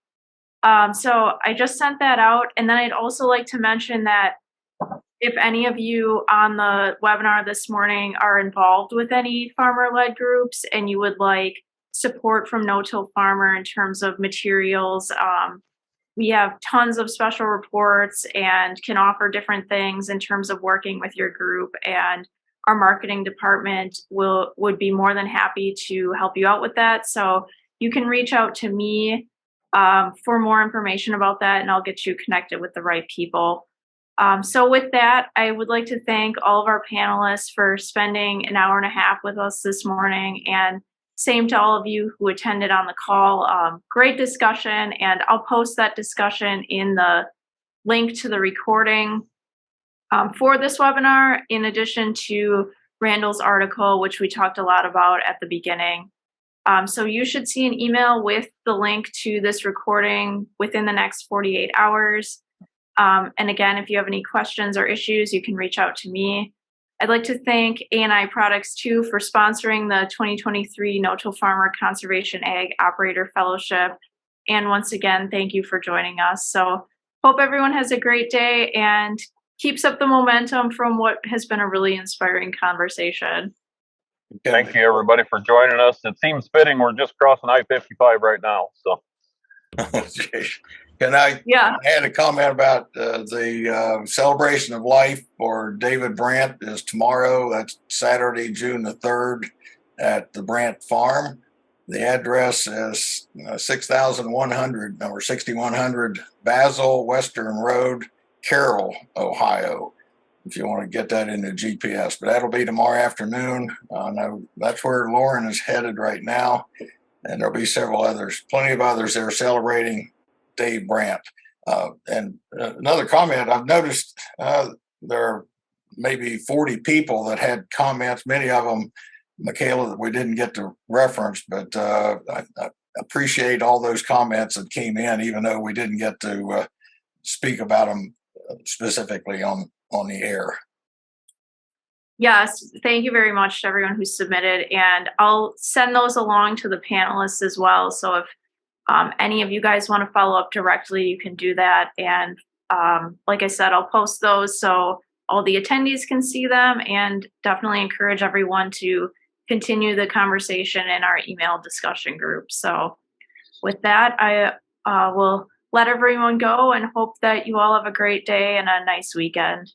So I just sent that out, and then I'd also like to mention that if any of you on the webinar this morning are involved with any farmer-led groups and you would like support from No-Till Farmer in terms of materials, we have tons of special reports and can offer different things in terms of working with your group, and our marketing department would be more than happy to help you out with that. So you can reach out to me for more information about that, and I'll get you connected with the right people. So with that, I would like to thank all of our panelists for spending an hour and a half with us this morning, and same to all of you who attended on the call. Great discussion, and I'll post that discussion in the link to the recording for this webinar, in addition to Randall's article, which we talked a lot about at the beginning. So you should see an email with the link to this recording within the next 48 hours. And again, if you have any questions or issues, you can reach out to me. I'd like to thank A&I Products too for sponsoring the 2023 No-Till Farmer Conservation Ag Operator Fellowship. And once again, thank you for joining us. So hope everyone has a great day and keeps up the momentum from what has been a really inspiring conversation. Thank you, everybody, for joining us. It seems fitting. We're just crossing I-55 right now. So, can I add a comment about the celebration of life for David Brandt is tomorrow. That's Saturday, June the 3rd at the Brandt Farm. The address is 6100, number 6100 Basil Western Road, Carroll, Ohio, if you want to get that into GPS. But that'll be tomorrow afternoon. I know that's where Loran is headed right now. And there'll be several others, plenty of others that are celebrating Dave Brandt. And another comment, I've noticed there are maybe 40 people that had comments, many of them, Michaela, that we didn't get to reference, but I appreciate all those comments that came in, even though we didn't get to speak about them specifically on the air. Yes, thank you very much to everyone who submitted, and I'll send those along to the panelists as well. So if any of you guys want to follow up directly, you can do that. And like I said, I'll post those so all the attendees can see them, and definitely encourage everyone to continue the conversation in our email discussion group. So with that, I will let everyone go and hope that you all have a great day and a nice weekend.